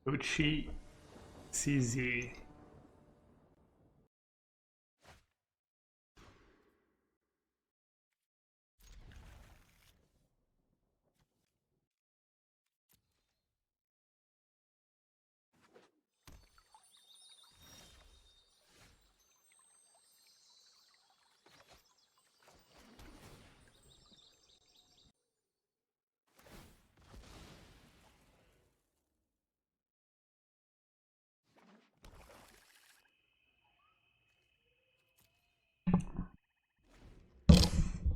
Uchi CZ.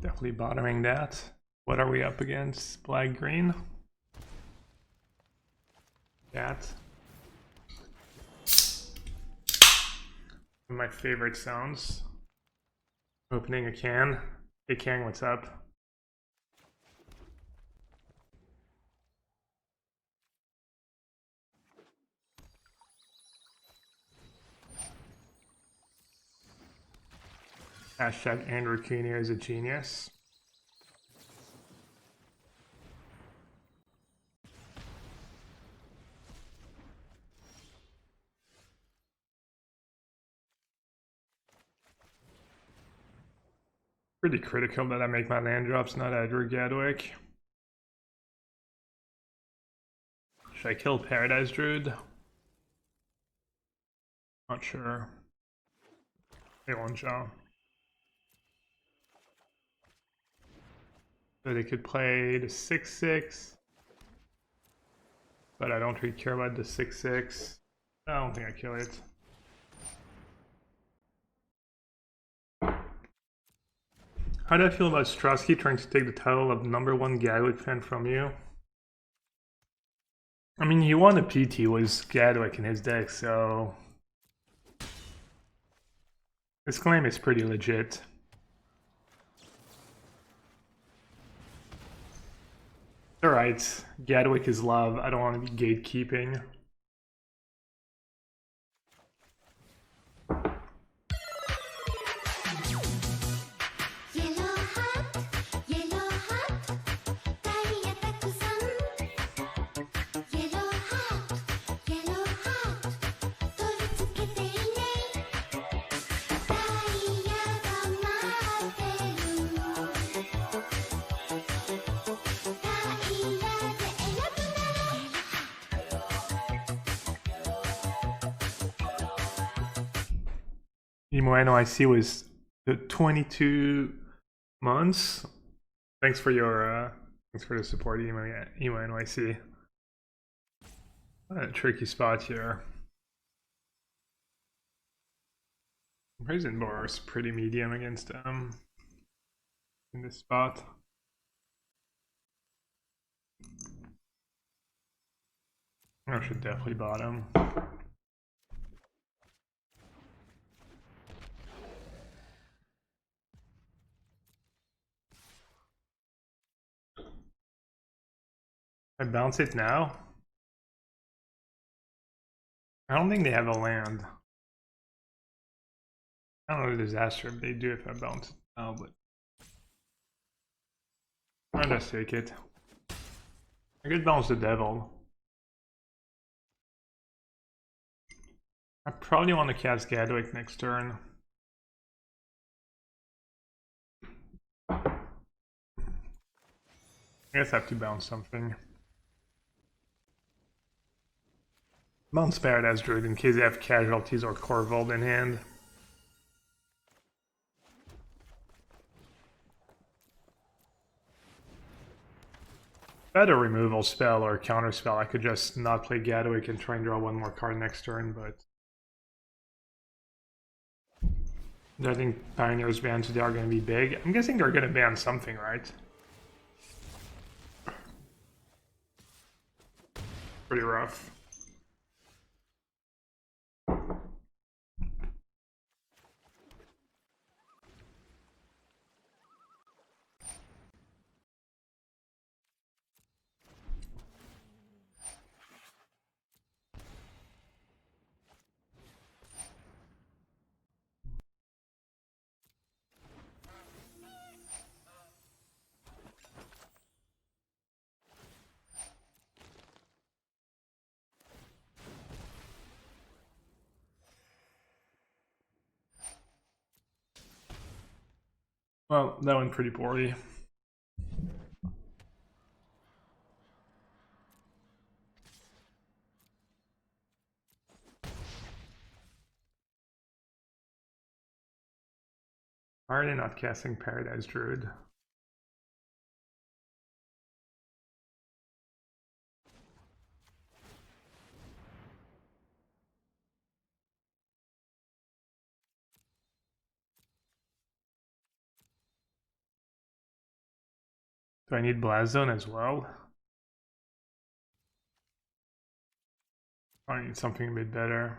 Definitely bottoming that. What are we up against? Black green? That. One of my favorite sounds. Opening a can. Hey Kang, what's up? Hashtag Andrew Keeney is a genius. Pretty critical that I make my land drops, not Edward Gadwick. Should I kill Paradise Druid? Not sure. They won't show. So they could play the 6/6. But I don't really care about the 6/6. I don't think I kill it. How do I feel about Strosky trying to take the title of #1 Gadwick fan from you? I mean, he won a PT with Gadwick in his deck, so his claim is pretty legit. Alright, Gadwick is love. I don't want to be gatekeeping. Emo NYC was the 22 months. Thanks for the support, Emo NYC. A tricky spot here. Prison Bar is pretty medium against them in this spot. I should definitely bottom. I bounce it now? I don't think they have a land. I don't know the disaster if they do if I bounce it now, but I'll just take it. I could bounce the devil. I probably want to cast Gadwick next turn. I guess I have to bounce something. Bounce Paradise Druid in case they have casualties or Corvold in hand. If I had a removal spell or a counter spell, I could just not play Gadwick and try and draw one more card next turn, but I think Pioneer's bans today are going to be big. I'm guessing they're going to ban something, right? Pretty rough. Well, that went pretty poorly. Why are they not casting Paradise Druid? Do I need Blast Zone as well? I need something a bit better.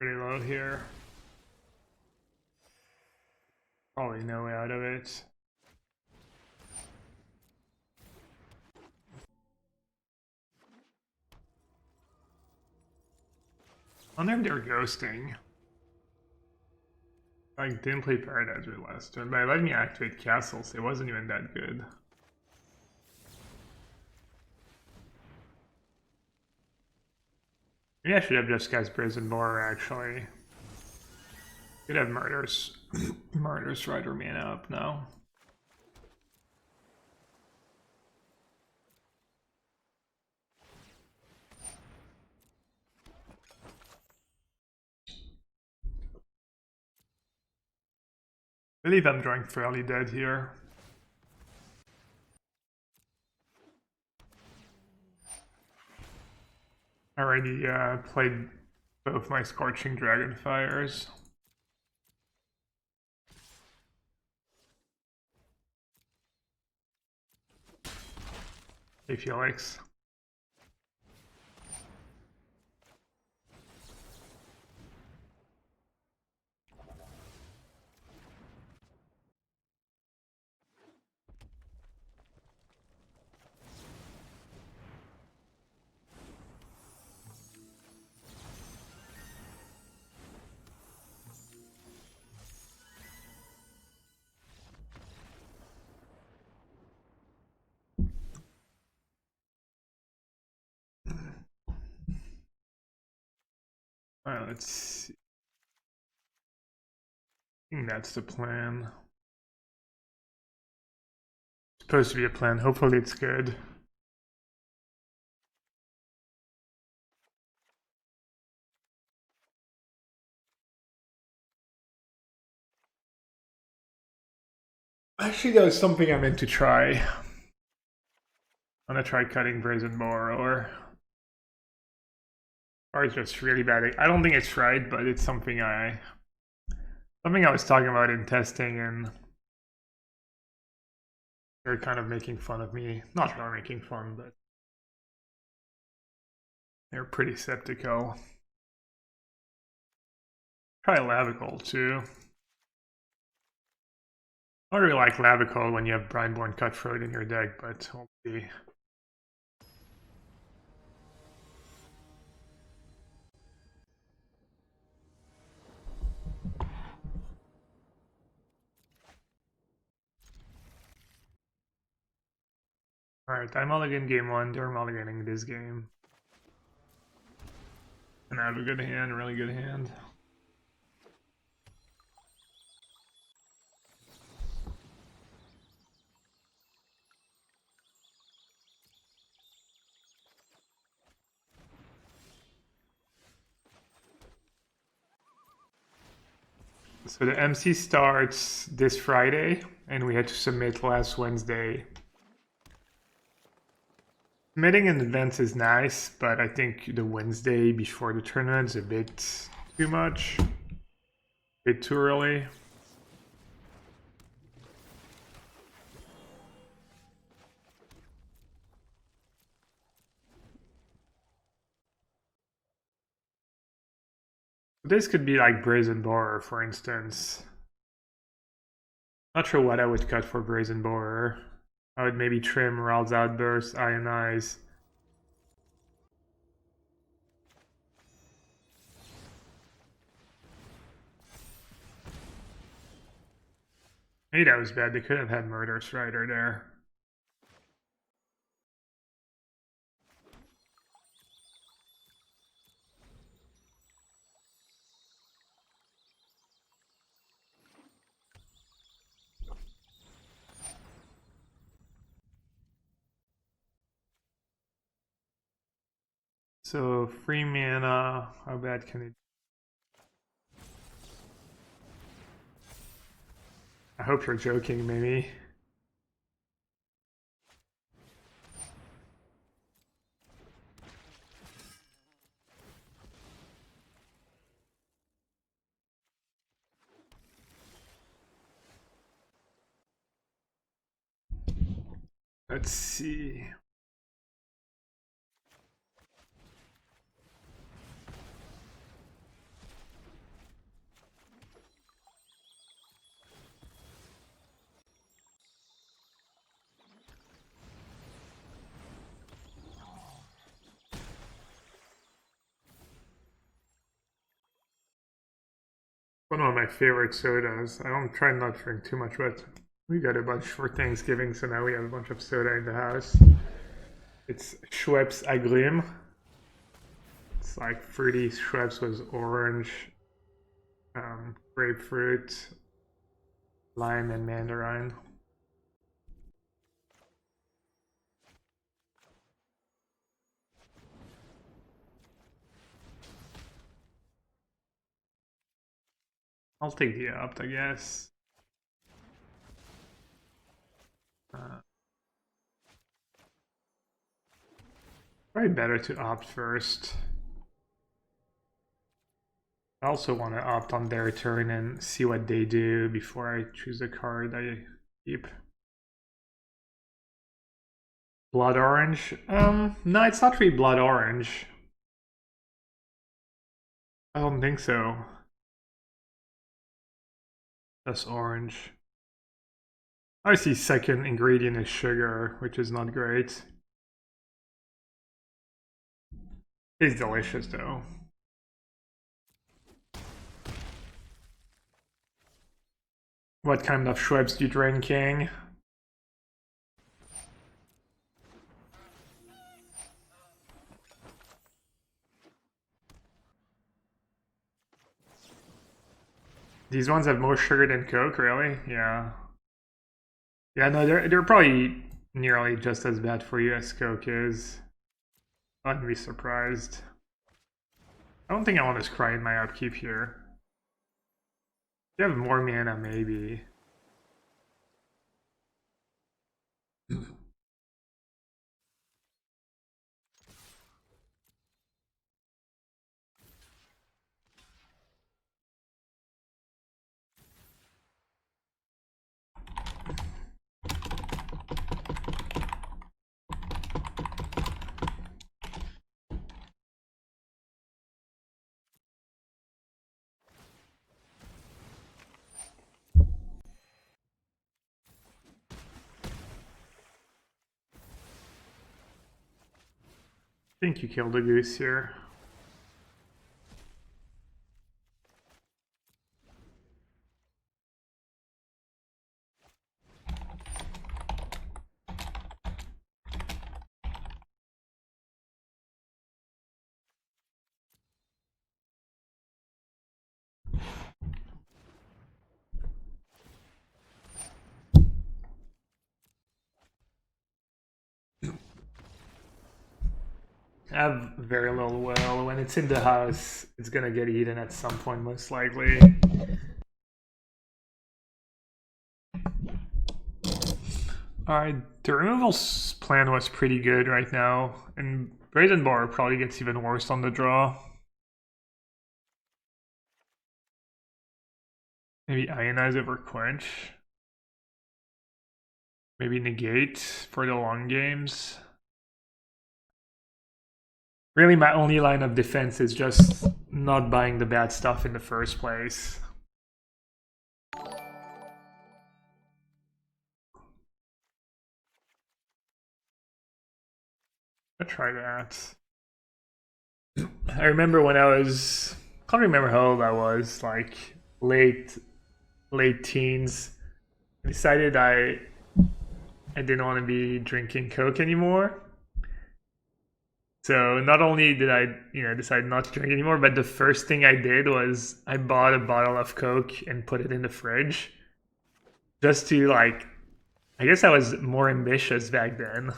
Pretty low here. Probably no way out of it. I wonder if they're ghosting. I didn't play Paradise Druid last turn, but it let me activate castles. It wasn't even that good. Maybe I should have just cast Brazen Boar, actually. Could have Murders. Murders Rider mana up now. I believe I'm drawing fairly dead here. I already played both my Scorching Dragonfires. Hey Felix. Alright, let's see. I think that's the plan. It's supposed to be a plan. Hopefully it's good. Actually, that was something I meant to try. I'm gonna try cutting Brazen Boar or it's just really bad. I don't think it's right, but it's something I was talking about in testing, and they're kind of making fun of me. Not really making fun, but they're pretty skeptical. Try Lavical too. I don't really like Lavical when you have Brineborn Cutthroat in your deck, but we'll see. Alright, I mulligan game 1, they're mulliganing this game. And I have a good hand, really good hand. So the MC starts this Friday, and we had to submit last Wednesday. Submitting in advance is nice, but I think the Wednesday before the tournament is a bit too much. A bit too early. This could be like Brazen Borer, for instance. Not sure what I would cut for Brazen Borer. I would maybe trim Rald's Outburst, Ionize. Maybe that was bad. They could have had Murderous Rider there. So 3 mana, how bad can it? I hope you're joking, maybe. Let's see. One of my favorite sodas. I don't try not to drink too much, but we got a bunch for Thanksgiving, so now we have a bunch of soda in the house. It's Schweppes Agrumes. It's like fruity. Schweppes was orange, grapefruit, lime, and mandarin. I'll take the opt, I guess. Probably better to opt first. I also want to opt on their turn and see what they do before I choose a card I keep. Blood orange? No, it's not really blood orange. I don't think so. That's orange. I see second ingredient is sugar, which is not great. It's delicious though. What kind of Schweppes do you drinking? These ones have more sugar than Coke, really? Yeah. Yeah, no, they're probably nearly just as bad for you as Coke is. I wouldn't be surprised. I don't think I want to scry in my upkeep here. If you have more mana, maybe. I think you killed a goose here. I have very little will. When it's in the house, it's gonna get eaten at some point, most likely. Alright, the removal plan was pretty good right now, and Brazen Bar probably gets even worse on the draw. Maybe Ionize over Quench. Maybe Negate for the long games. Really, my only line of defense is just not buying the bad stuff in the first place. I'll try that. I remember when I was, can't remember how old I was, like late teens. I decided I didn't want to be drinking Coke anymore. So not only did I, decide not to drink anymore, but the first thing I did was I bought a bottle of Coke and put it in the fridge. Just to like, I guess I was more ambitious back then.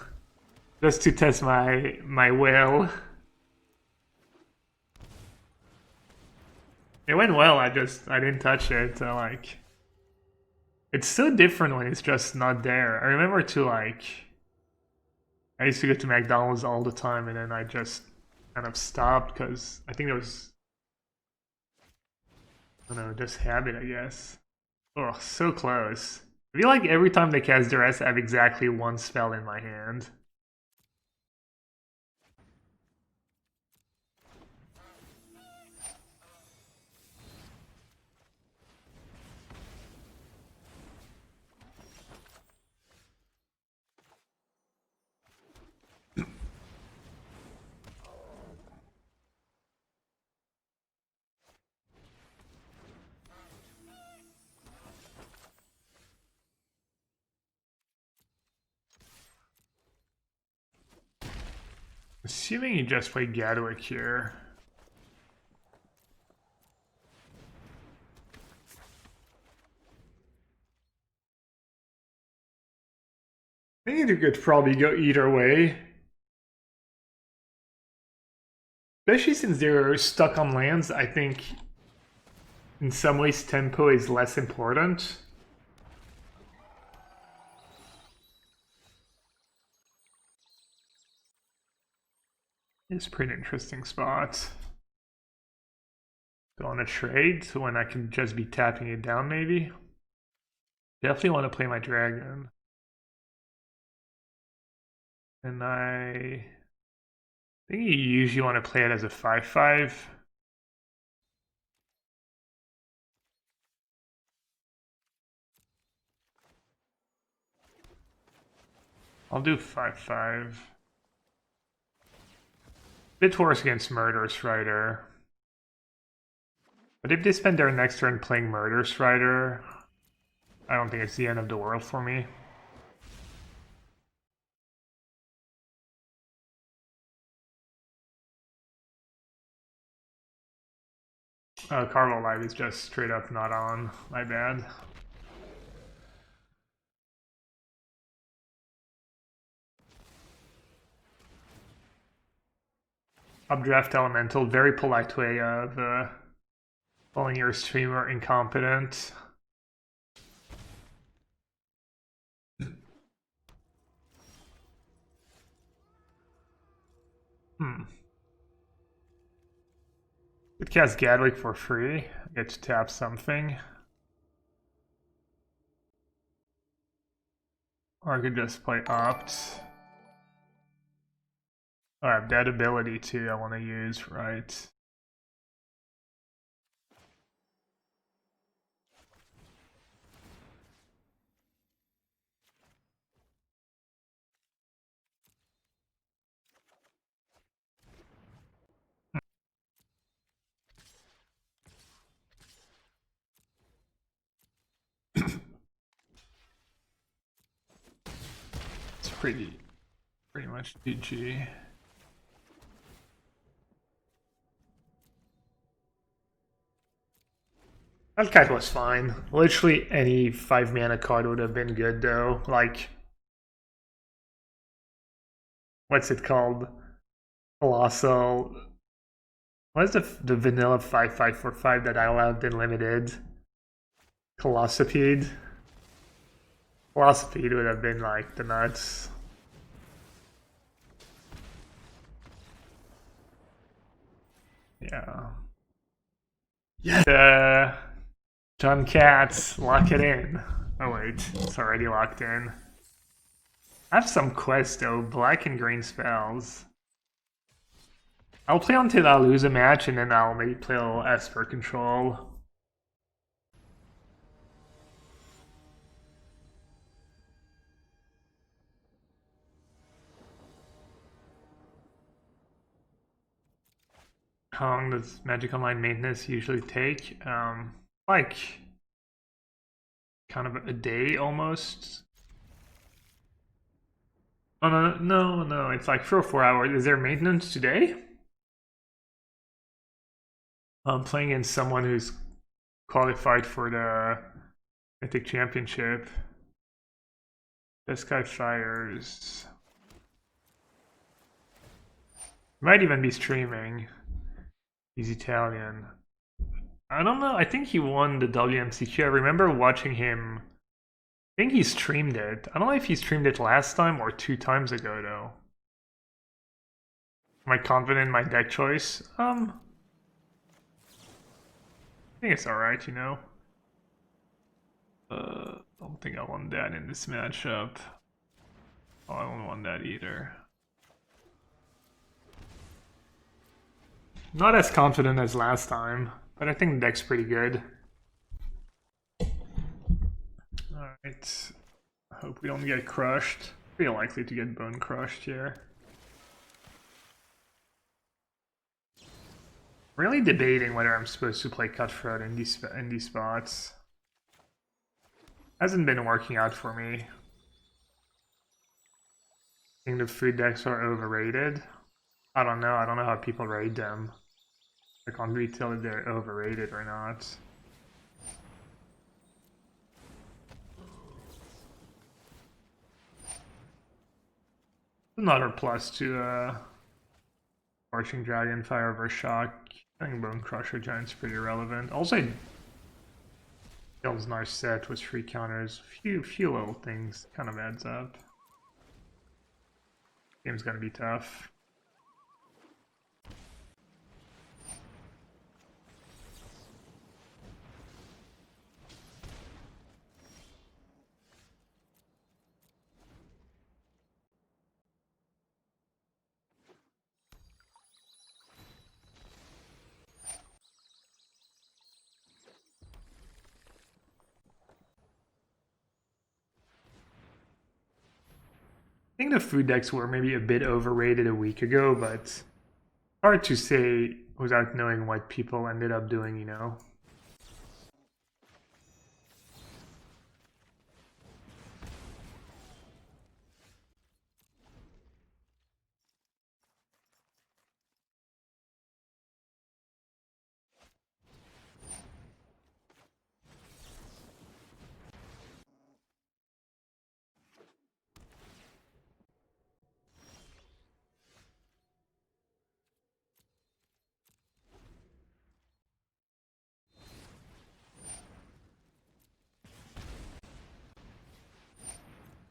Just to test my will. It went well, I didn't touch it, so like... It's so different when it's just not there. I remember to like... I used to go to McDonald's all the time and then I just kind of stopped because I think there was... I don't know, just habit, I guess. Oh, so close. I feel like every time they cast Duress, I have exactly one spell in my hand. Assuming you just play Gadwick here. I think you could probably go either way. Especially since they're stuck on lands, I think in some ways tempo is less important. It's a pretty interesting spot. Go on a trade when I can just be tapping it down maybe. Definitely want to play my dragon. And I think you usually want to play it as a 5/5. I'll do 5/5. Bit worse against Murderous Rider. But if they spend their next turn playing Murderous Rider, I don't think it's the end of the world for me. Carvel Live is just straight up not on. My bad. Updraft Elemental, very polite way of calling your streamer incompetent. Could cast Gadwick for free. I get to tap something. Or I could just play Opt. Oh, I have that ability too I want to use, right? It's pretty much GG. That cat was fine. Literally any 5 mana card would have been good though. Like, what's it called? Colossal. What's the vanilla 5/5 for 5 that I allowed in limited? Colossopede. Colossopede would have been like the nuts. Yeah. Yes! John Katz, lock it in. Oh wait, it's already locked in. I have some quests though, black and green spells. I'll play until I lose a match, and then I'll maybe play a little Esper control. How long does Magic Online maintenance usually take? Like kind of a day almost. Oh no! It's like 3 or 4 hours. Is there maintenance today? I'm playing in someone who's qualified for the Mythic Championship. This guy fires. Might even be streaming. He's Italian. I don't know. I think he won the WMCQ. I remember watching him. I think he streamed it. I don't know if he streamed it last time or 2 times ago, though. Am I confident in my deck choice? I think it's alright, you know. Don't think I want that in this matchup. Oh, I don't want that either. Not as confident as last time, but I think the deck's pretty good. Alright. I hope we don't get crushed. Pretty likely to get bone crushed here. Really debating whether I'm supposed to play Cutthroat in these spots. Hasn't been working out for me. I think the food decks are overrated. I don't know how people rate them. I can't really tell if they're overrated or not. Another plus to Marching Dragon, Fire over Shock. I think Bone Crusher Giant's pretty relevant. Also, Bill's nice set with 3 counters. Few little things kind of adds up. Game's gonna be tough. I think the food decks were maybe a bit overrated a week ago, but hard to say without knowing what people ended up doing, you know?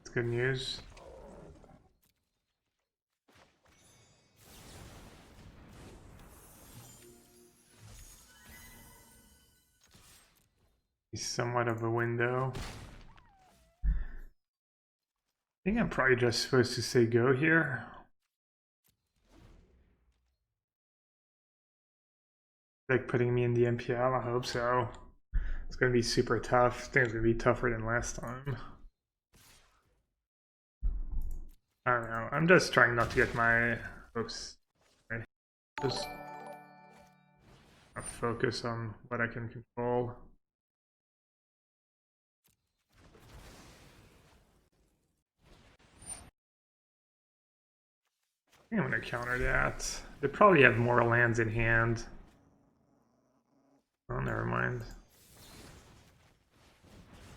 It's good news. He's somewhat of a window. I think I'm probably just supposed to say go here. Like putting me in the MPL, I hope so. It's gonna be super tough. I think it's gonna be tougher than last time. I don't know. I'm just trying not to get my hopes. Just focus on what I can control. I think I'm gonna counter that. They probably have more lands in hand. Oh, never mind.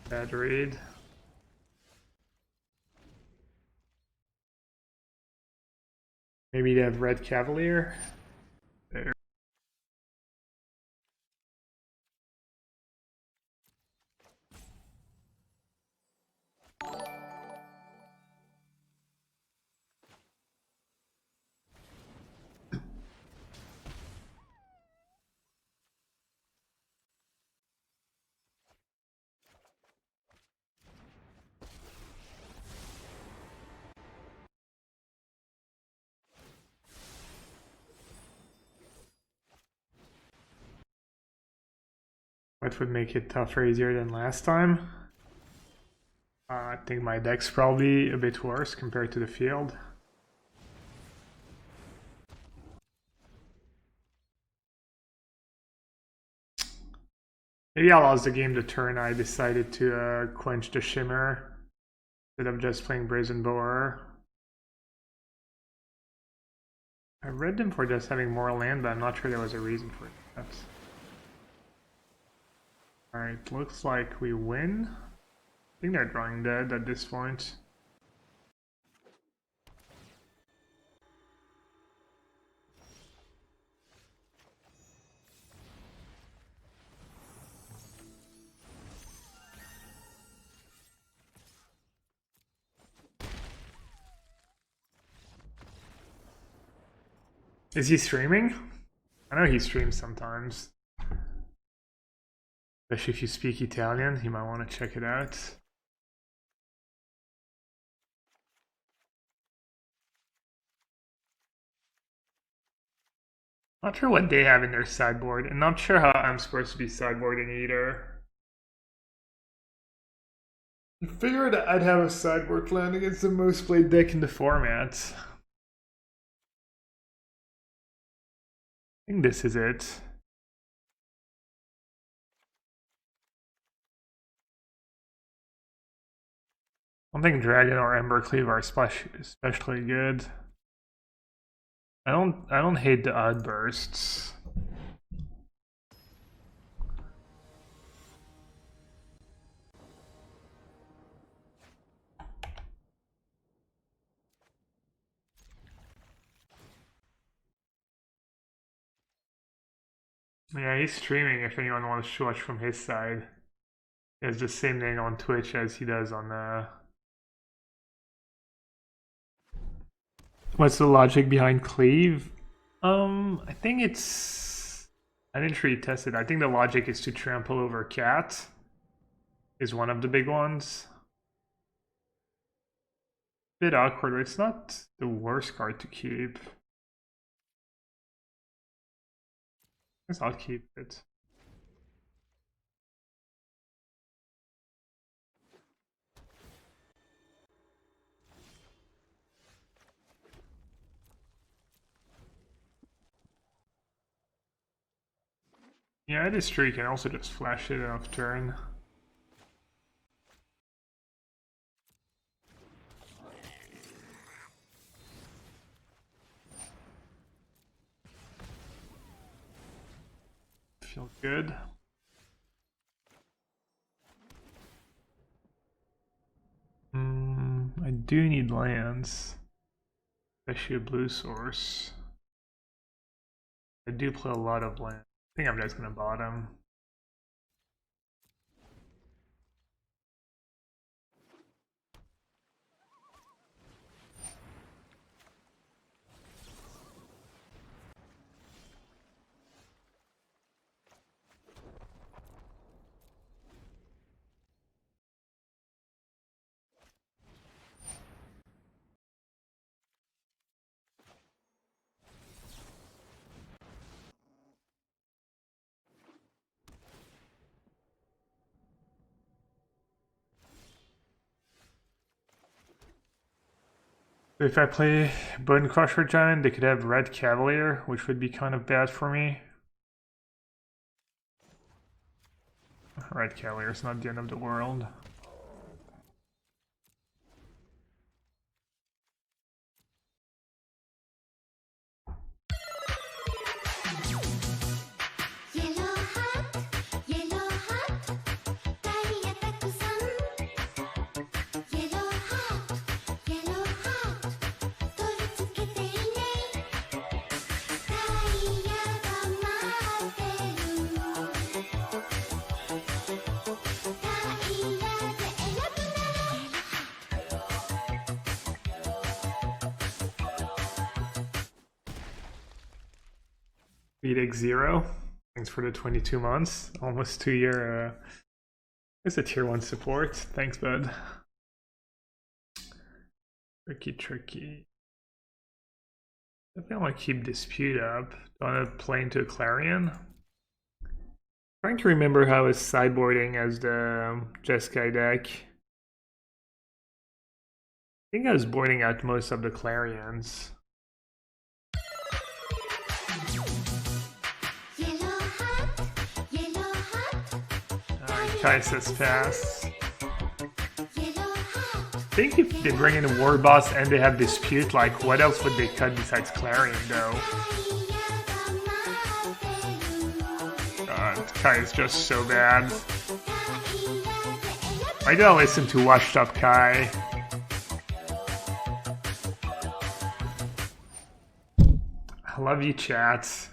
Bad read. Maybe they have Red Cavalier. There. What would make it tougher, easier than last time? I think my deck's probably a bit worse compared to the field. Maybe I lost the game the turn I decided to quench the Shimmer instead of just playing Brazen Borer. I read them for just having more land, but I'm not sure there was a reason for that. Alright, looks like we win. I think they're drawing dead at this point. Is he streaming? I know he streams sometimes. Especially if you speak Italian, you might want to check it out. Not sure what they have in their sideboard, and not sure how I'm supposed to be sideboarding either. I figured I'd have a sideboard plan against the most played deck in the format. I think this is it. I don't think Dragon or Embercleave are especially good. I don't hate the Outbursts. Yeah, he's streaming if anyone wants to watch from his side. He has the same name on Twitch as he does on What's the logic behind Cleave? I think it's... I didn't really test it. I think the logic is to trample over Cat. Is one of the big ones. Bit awkward, but it's not the worst card to keep. I guess I'll keep it. Yeah, it is true. You can also just flash it off turn. Feel good. I do need lands, especially a blue source. I do play a lot of land. I think I'm just gonna bottom. If I play Bone Crusher Giant, they could have Red Cavalier, which would be kind of bad for me. Red Cavalier is not the end of the world. Beat 0. Thanks for the 22 months. Almost 2-year. It's a tier 1 support. Thanks, bud. Tricky. I think I want to keep Dispute up. Do I want to play into a Clarion? Trying to remember how I was sideboarding as the Jeskai deck. I think I was boarding out most of the Clarions. Kaisa's pass. I think if they bring in a War Boss and they have Dispute, like, what else would they cut besides Clarion, though? Kai is just so bad. I gotta listen to Washed Up Kai. I love you, chat.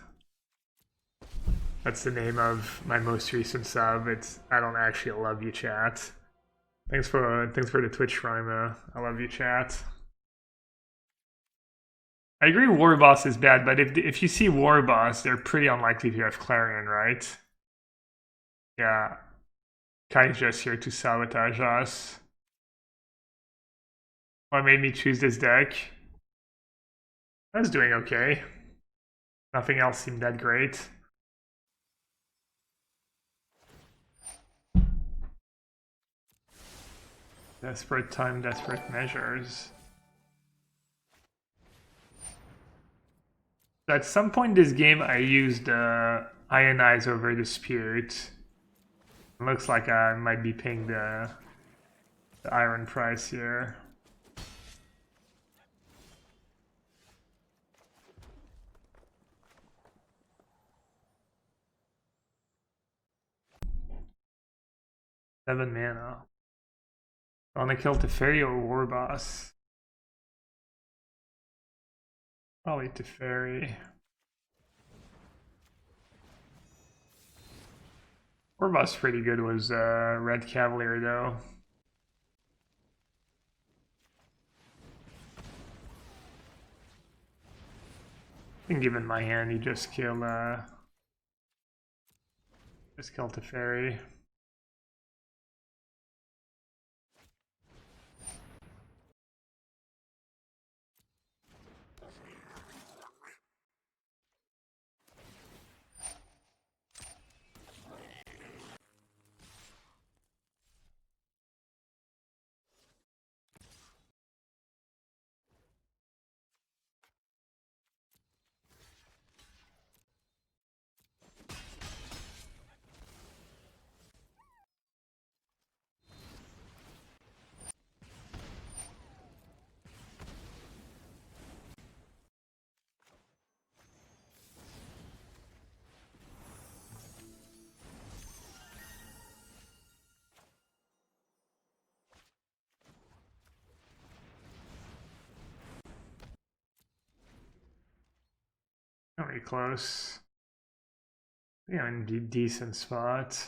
That's the name of my most recent sub. It's I don't actually love you, chat. Thanks for the Twitch Prime. I love you, chat. I agree War Boss is bad, but if you see War Boss, they're pretty unlikely to have Clarion, right? Yeah. Kai's just here to sabotage us. What made me choose this deck? I was doing okay. Nothing else seemed that great. Desperate time, desperate measures. So at some point this game I used Ionize over Dispute. It looks like I might be paying the iron price here. Seven mana. I want to kill Teferi or War Boss. Probably Teferi. War Boss pretty good was Red Cavalier though. I think given my hand, you just kill Teferi. Very close. Yeah, in a decent spot.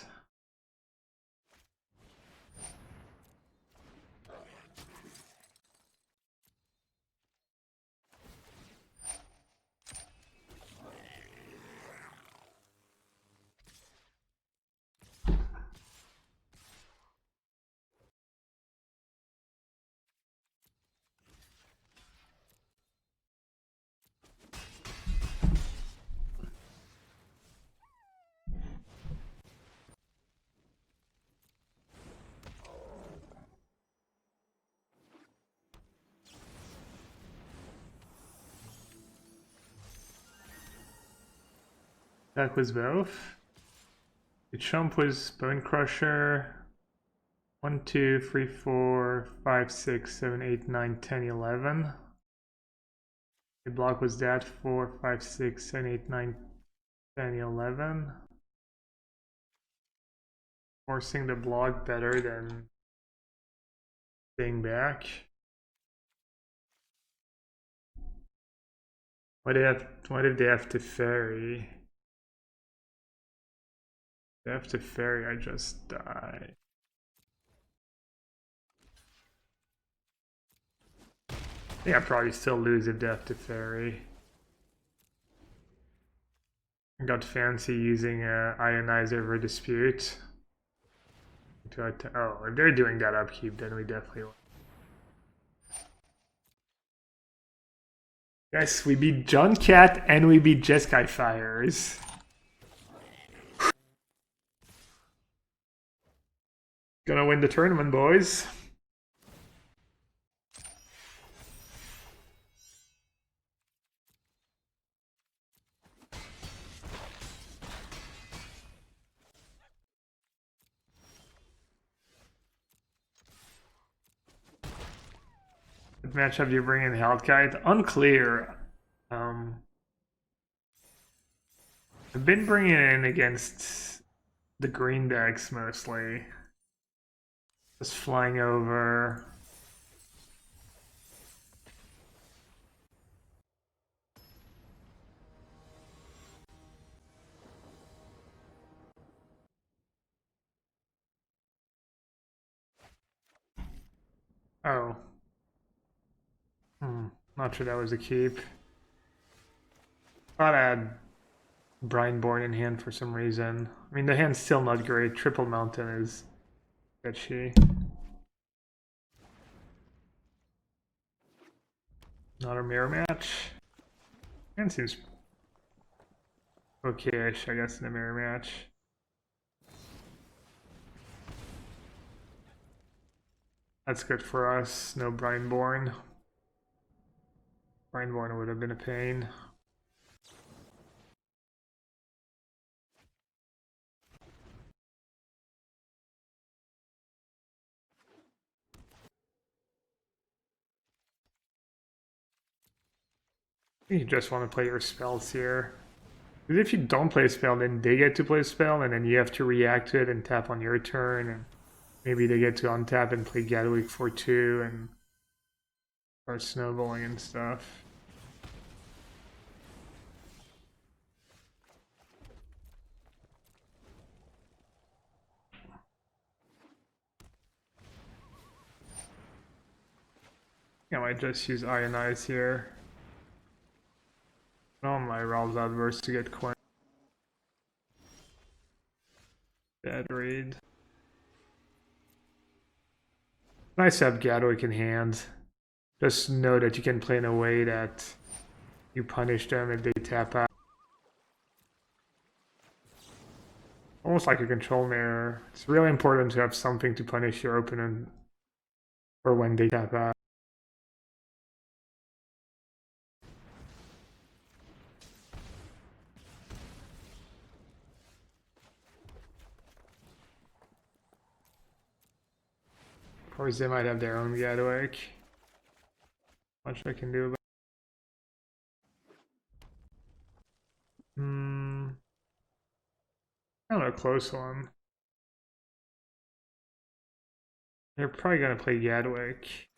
That was both. The chump was Bone Crusher. 1, 2, 3, 4, 5, 6, 7, 8, 9, 10, 11. The block was that 4, 5, 6, 7, 8, 9, 10, 11. Forcing the block better than staying back. What if they have to ferry? They have to ferry, I just die. I think I probably still lose if they have to ferry. I got fancy using Ionizer over Dispute. Oh, if they're doing that upkeep, then we definitely win. Yes, we beat John Cat and we beat Jeskai Fires. Gonna win the tournament, boys. What matchup do you bring in Hellkite? Unclear. I've been bringing it in against the green decks mostly. Just flying over. Oh. Not sure that was a keep. Thought I had Brineborn in hand for some reason. I mean, the hand's still not great. Triple Mountain is sketchy. Not a mirror match. Hand seems okay-ish, I guess, in a mirror match. That's good for us. No Brineborn. Brineborn would have been a pain. You just want to play your spells here. Because if you don't play a spell, then they get to play a spell, and then you have to react to it and tap on your turn, and maybe they get to untap and play Gadwick for 2 and start snowballing and stuff. I might just use Ionize here. Oh, my Ral's adverse to get coin. Bad read. Nice to have Gadwick in hand. Just know that you can play in a way that you punish them if they tap out. Almost like a control mirror. It's really important to have something to punish your opponent for when they tap out. Of course, they might have their own Gadwick. Much I can do about it. Kind of a close one. They're probably gonna play Gadwick.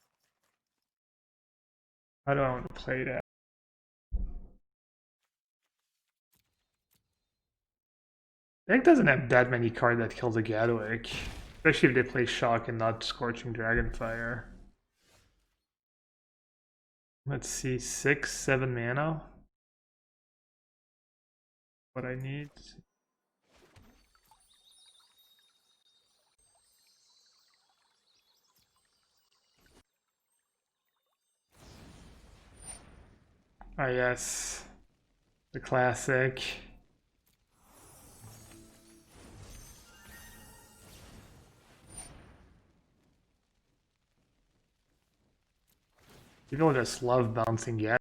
I don't want to play that. Deck doesn't have that many cards that kills a Gadwick. Especially if they play Shock and not Scorching Dragonfire. Let's see, 6, 7 mana. What I need. Ah, yes. The classic. People just love bouncing Gadwick.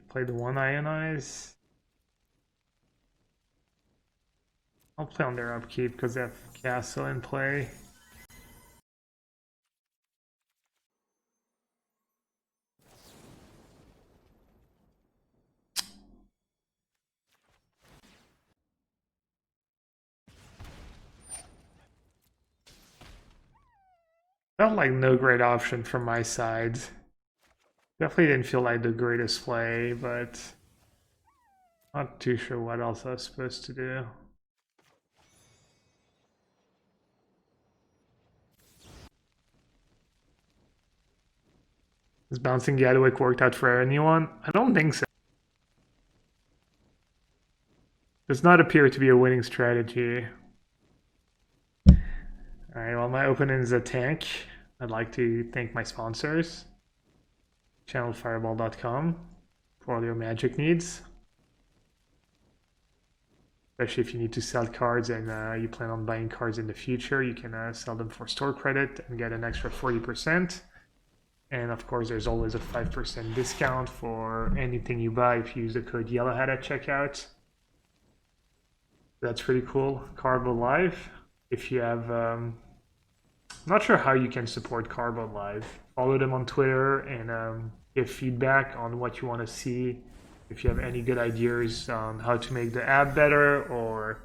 Play the one Ionize. I'll play on their upkeep because they have Castle in play. Felt like no great option from my side. Definitely didn't feel like the greatest play, but not too sure what else I was supposed to do. Has bouncing Gadwick worked out for anyone? I don't think so. Does not appear to be a winning strategy. Alright, well my opponent is a tank. I'd like to thank my sponsors. channelfireball.com for all your magic needs. Especially if you need to sell cards and you plan on buying cards in the future, you can sell them for store credit and get an extra 40%. And of course, there's always a 5% discount for anything you buy if you use the code yellowhat at checkout. That's pretty cool. Carbo Live. If you have, not sure how you can support Carbo Live. Follow them on Twitter and give feedback on what you want to see. If you have any good ideas on how to make the app better, or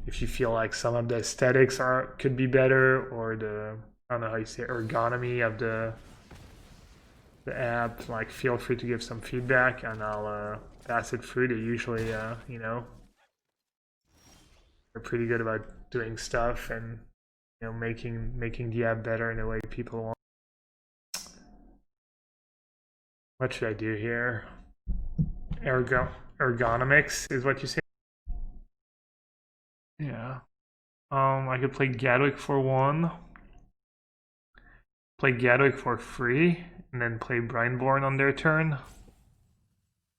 if you feel like some of the aesthetics could be better, or the, I don't know how you say, ergonomy of the app, like, feel free to give some feedback and I'll pass it through. They usually, you know, they're pretty good about doing stuff and, you know, making the app better in the way people want. What should I do here? Ergonomics is what you say? Yeah. I could play Gadwick for 1. Play Gadwick for free, and then play Brindborn on their turn.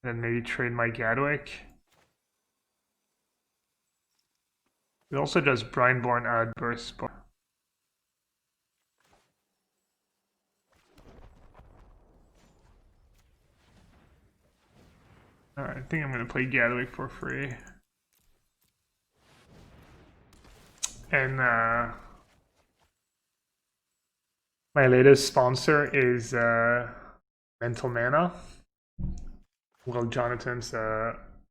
Then maybe trade my Gadwick. It also does Brindborn add burst bar. Alright, I think I'm gonna play Gadwick for free. And my latest sponsor is Mental Mana. Will Jonathan's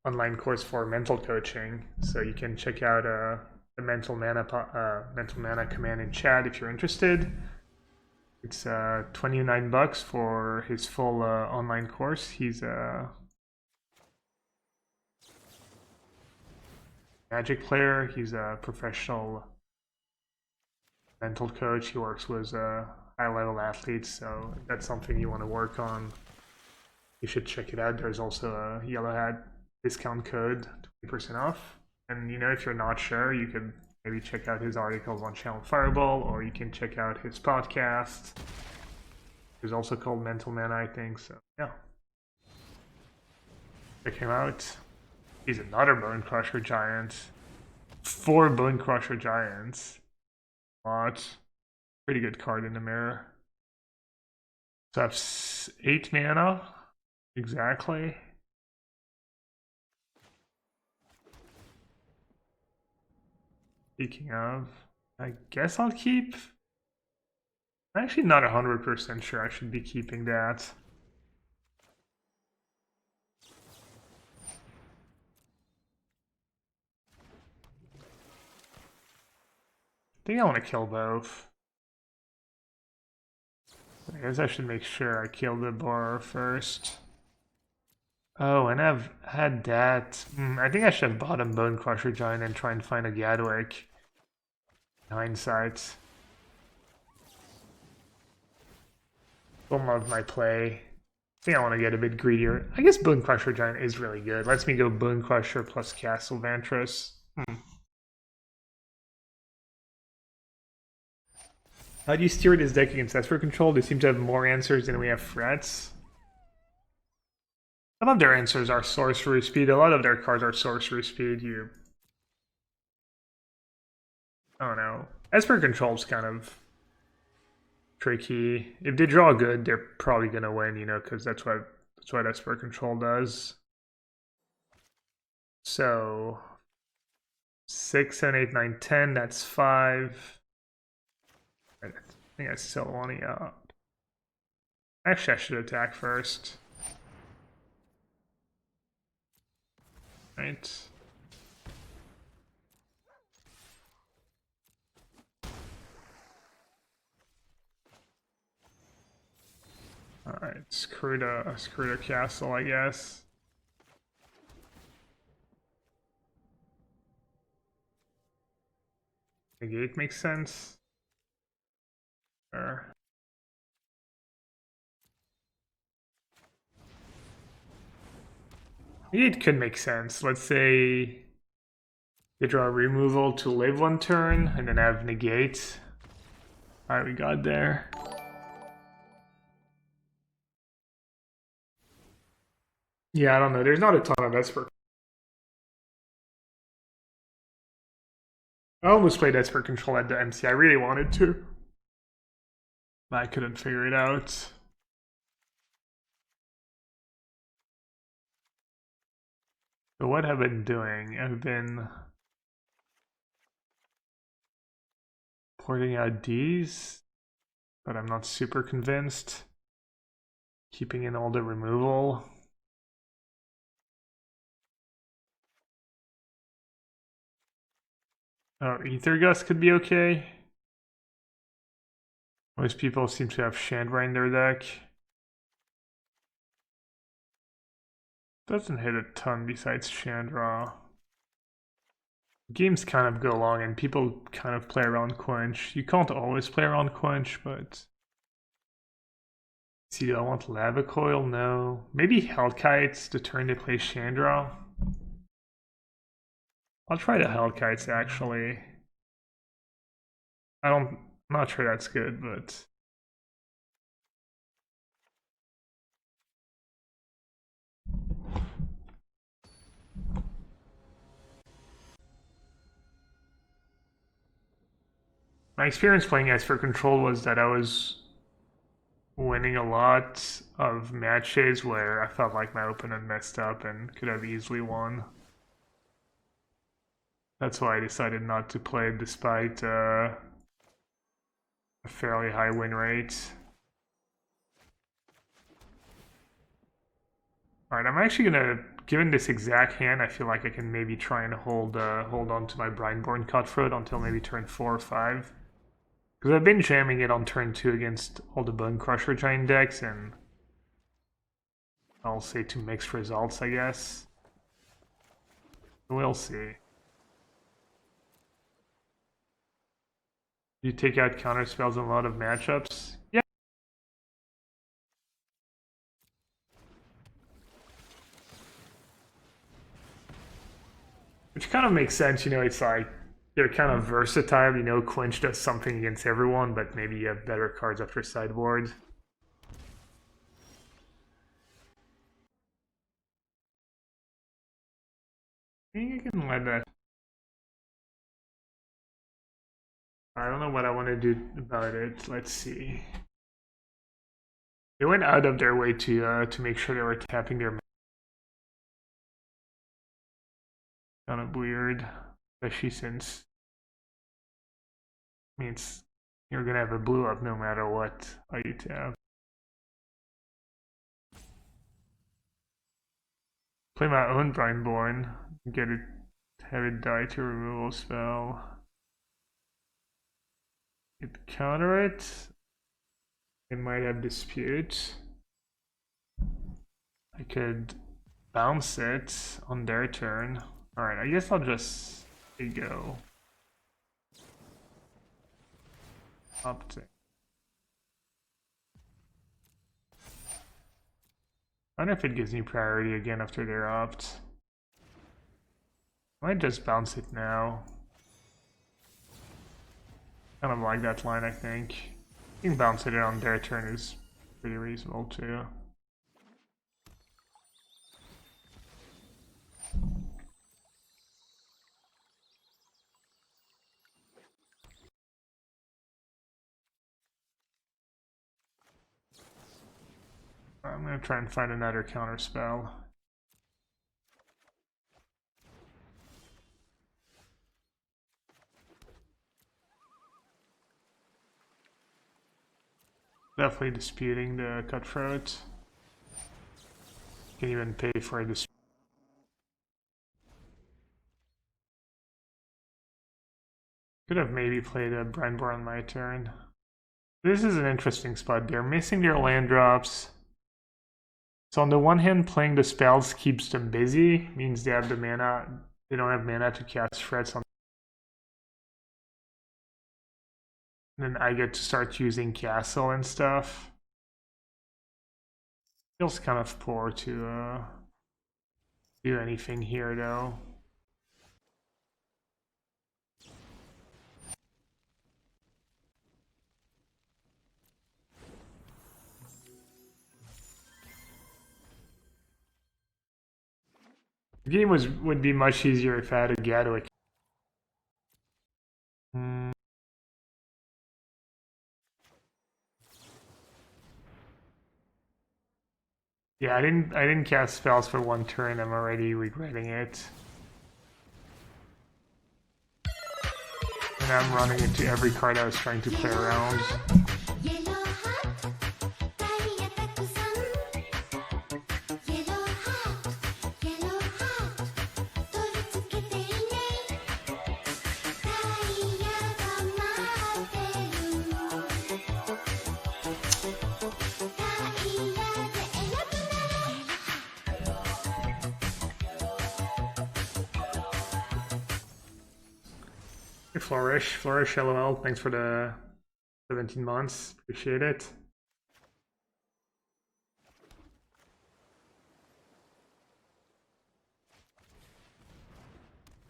online course for mental coaching. So you can check out the Mental Mana command in chat if you're interested. It's $29 for his full online course. He's a Magic player. He's a professional mental coach. He works with high-level athletes, so if that's something you want to work on, you should check it out. There's also a yellowhat discount code, 20% off. And you know, if you're not sure, you can maybe check out his articles on Channel Fireball, or you can check out his podcast. It's also called Mental Man, I think. So yeah, check him out. He's another Bone Crusher Giant. 4 Bone Crusher Giants. Lot. Pretty good card in the mirror. So I have 8 mana. Exactly. Speaking of, I guess I'll keep. I'm actually not 100% sure I should be keeping that. I think I want to kill both. I guess I should make sure I kill the boar first. Oh, and I've had that. I think I should have bought a Bone Crusher Giant and try and find a Gadwick. In hindsight. Don't love my play. I think I want to get a bit greedier. I guess Bone Crusher Giant is really good. Lets me go Bone Crusher plus Castle Vantress. How do you steer this deck against Esper Control? They seem to have more answers than we have threats. Some of their answers are sorcery speed. A lot of their cards are sorcery speed. I don't know. Esper Control's kind of tricky. If they draw good, they're probably gonna win, you know, because that's what Esper Control does. So 6, 7, 8, 9, 10, that's 5. I think I still want to actually I should attack first. Right. Alright, screw the castle, I guess. The gate makes sense. Sure. It could make sense. Let's say you draw removal to live 1 turn and then have negate. Alright, we got there. Yeah, I don't know. There's not a ton of Esper. I almost played Esper Control at the MC. I really wanted to, but I couldn't figure it out. So what have I been doing? I've been porting out these, but I'm not super convinced. Keeping in all the removal. Oh, Ether Gust could be okay. Most people seem to have Chandra in their deck. Doesn't hit a ton besides Chandra. Games kind of go long and people kind of play around Quench. You can't always play around Quench, but... See, do I want Lava Coil? No. Maybe Hellkites the turn they play Chandra. I'll try the Hellkites actually. I'm not sure that's good, but... My experience playing as for Control was that I was winning a lot of matches where I felt like my opponent messed up and could have easily won. That's why I decided not to play it despite a fairly high win rate. Alright, I'm actually gonna, given this exact hand, I feel like I can maybe try and hold on to my Brindborn Cutthroat until maybe turn 4 or 5. Because I've been jamming it on turn 2 against all the Bone Crusher Giant decks, and I'll say to mixed results, I guess. We'll see. You take out counter spells in a lot of matchups? Yeah. Which kind of makes sense, you know, it's like they're kind of versatile, you know, Quench does something against everyone, but maybe you have better cards after sideboard. I think I can let that. I don't know what I want to do about it. Let's see. They went out of their way to make sure they were tapping their. Kind of weird, especially since means you're gonna have a blue up no matter what you tap. Play my own Brindborn, get it, have it die to a removal spell. It counter it. It might have dispute. I could bounce it on their turn. Alright, I guess I'll just go. Opt. I wonder if it gives me priority again after their opt. I might just bounce it now. Kind of like that line, I think. You can bounce it on their turn is pretty reasonable too. I'm gonna try and find another counter spell. Definitely disputing the cutthroat. Can even pay for a dispute. Could have maybe played a Brindborn on my turn. This is an interesting spot. They're missing their land drops. So on the one hand, playing the spells keeps them busy, means they have the mana. They don't have mana to cast threats on. And then I get to start using castle and stuff. Feels kind of poor to do anything here though. The game would be much easier if I had a getaway. Mm. Yeah, I didn't cast spells for one turn. I'm already regretting it. And I'm running into every card I was trying to play around. Flourish, LOL. Thanks for the 17 months. Appreciate it.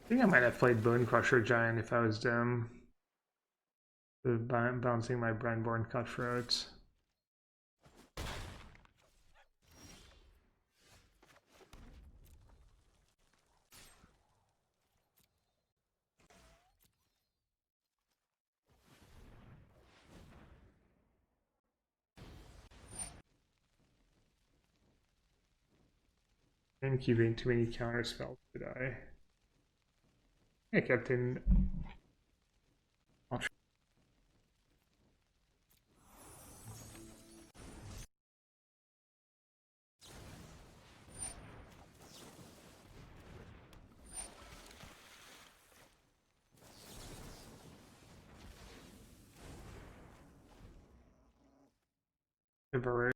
I think I might have played Bone Crusher Giant if I was them. Bouncing my Brandborn Cutthroat. And keeping too many counter spells, did I? I kept in. I'll try. Beverage.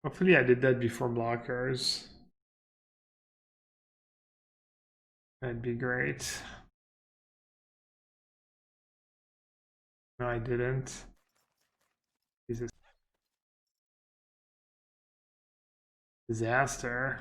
Hopefully I did that before blockers. That'd be great. No, I didn't. Jesus. Disaster.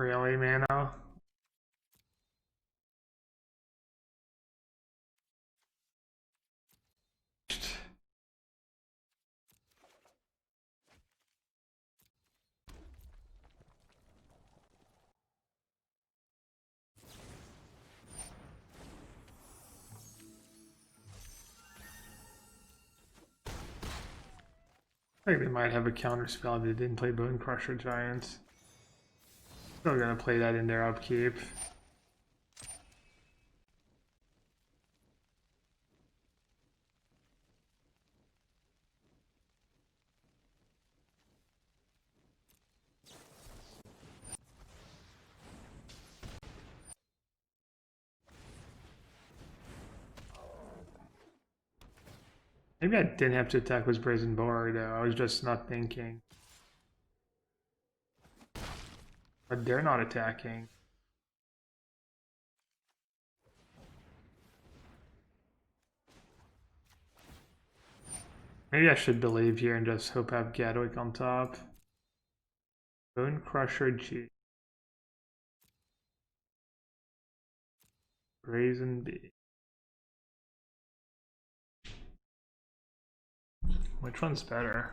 Really, Mano? I think they might have a counter spell if they didn't play Bone Crusher Giant. Still gonna play that in their upkeep. Maybe I didn't have to attack with Brazen Boar though, I was just not thinking. But they're not attacking. Maybe I should believe here and just hope I have Gadwick on top. Bone Crusher G. Brazen B. Which one's better?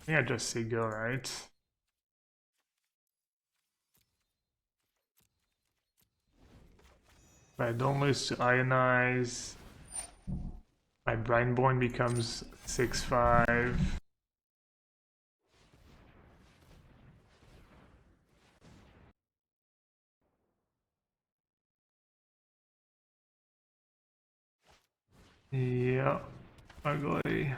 Yeah, just say go, right? If I don't lose to Ionize, my Brindborn becomes 6/5. Yeah, ugly.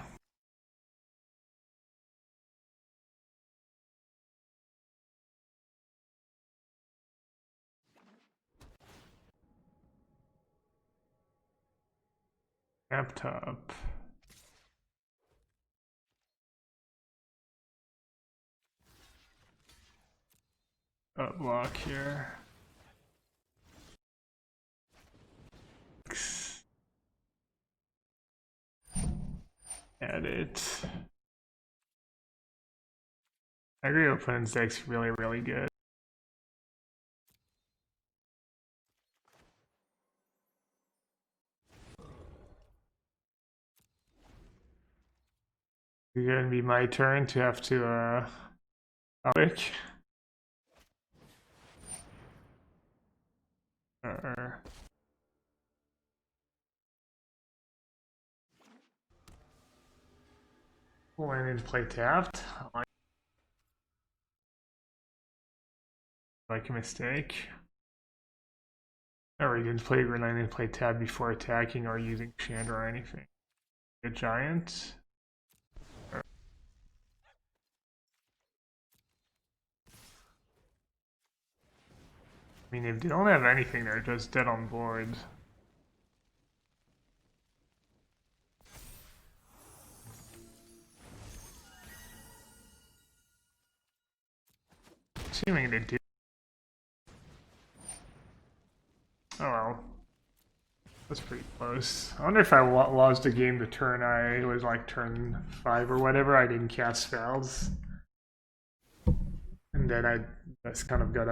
Up top. Up block here. Edit. I agree opponent's deck's really, really good. It's gonna be my turn to have to quick. Oh, I need to play tapped. Like a mistake. Oh, we didn't play when I didn't play tab before attacking or using Chandra or anything. A giant. I mean, if they don't have anything, they're just dead on board. Assuming they do. Oh well. That's pretty close. I wonder if I lost the game the turn I was like turn 5 or whatever. I didn't cast spells. And then I just kind of got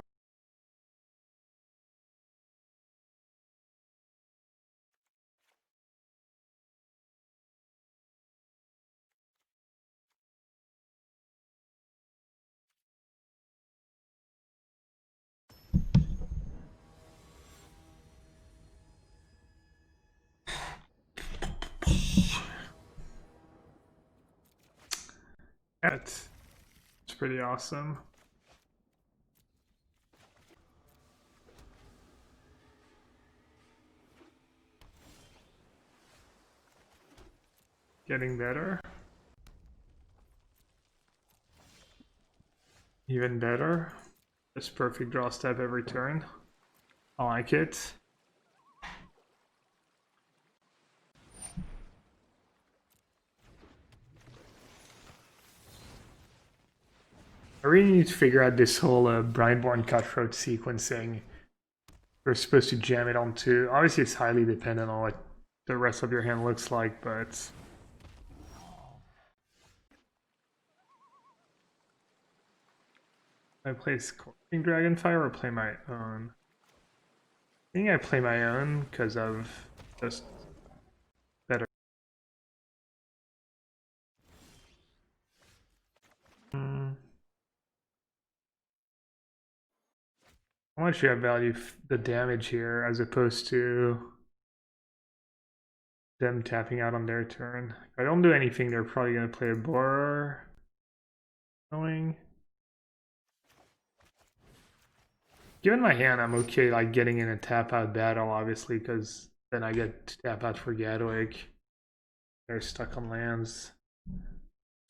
It's pretty awesome. Getting better. Even better. Just perfect draw step every turn. I like it. I really need to figure out this whole Brightborn Cutthroat sequencing. We're supposed to jam it onto. Obviously, it's highly dependent on what the rest of your hand looks like, but I play Scorching Dragonfire or play my own. I think I play my own because of just better. How much do I value the damage here as opposed to them tapping out on their turn? If I don't do anything, they're probably going to play a boar. Going. Given my hand, I'm okay like getting in a tap out battle, obviously, because then I get to tap out for Gadwick. They're stuck on lands.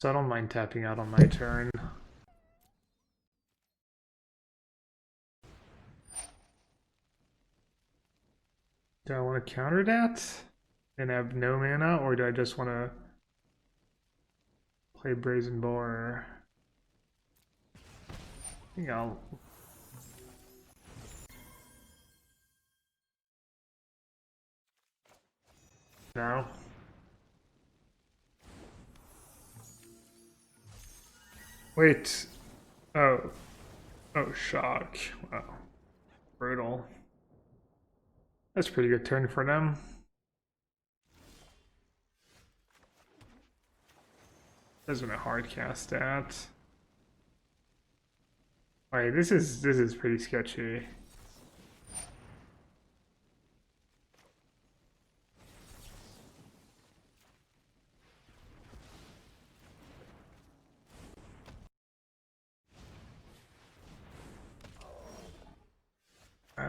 So I don't mind tapping out on my turn. Do I want to counter that and have no mana, or do I just want to play Brazen Boar? I think I'll... No. Wait. Oh. Oh, shock. Wow. Brutal. That's a pretty good turn for them. Doesn't a hard cast that. Wait, this is pretty sketchy.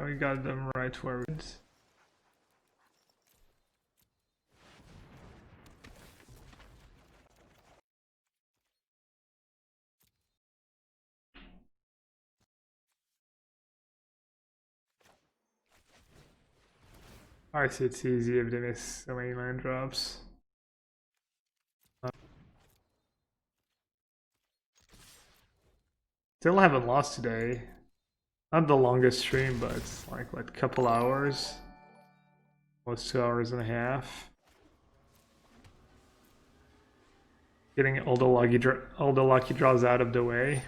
We got them right where we I see it's easy if they miss so many land drops. Still haven't lost today. Not the longest stream, but it's like what, couple hours? Almost 2 hours and a half. Getting all the lucky draws out of the way.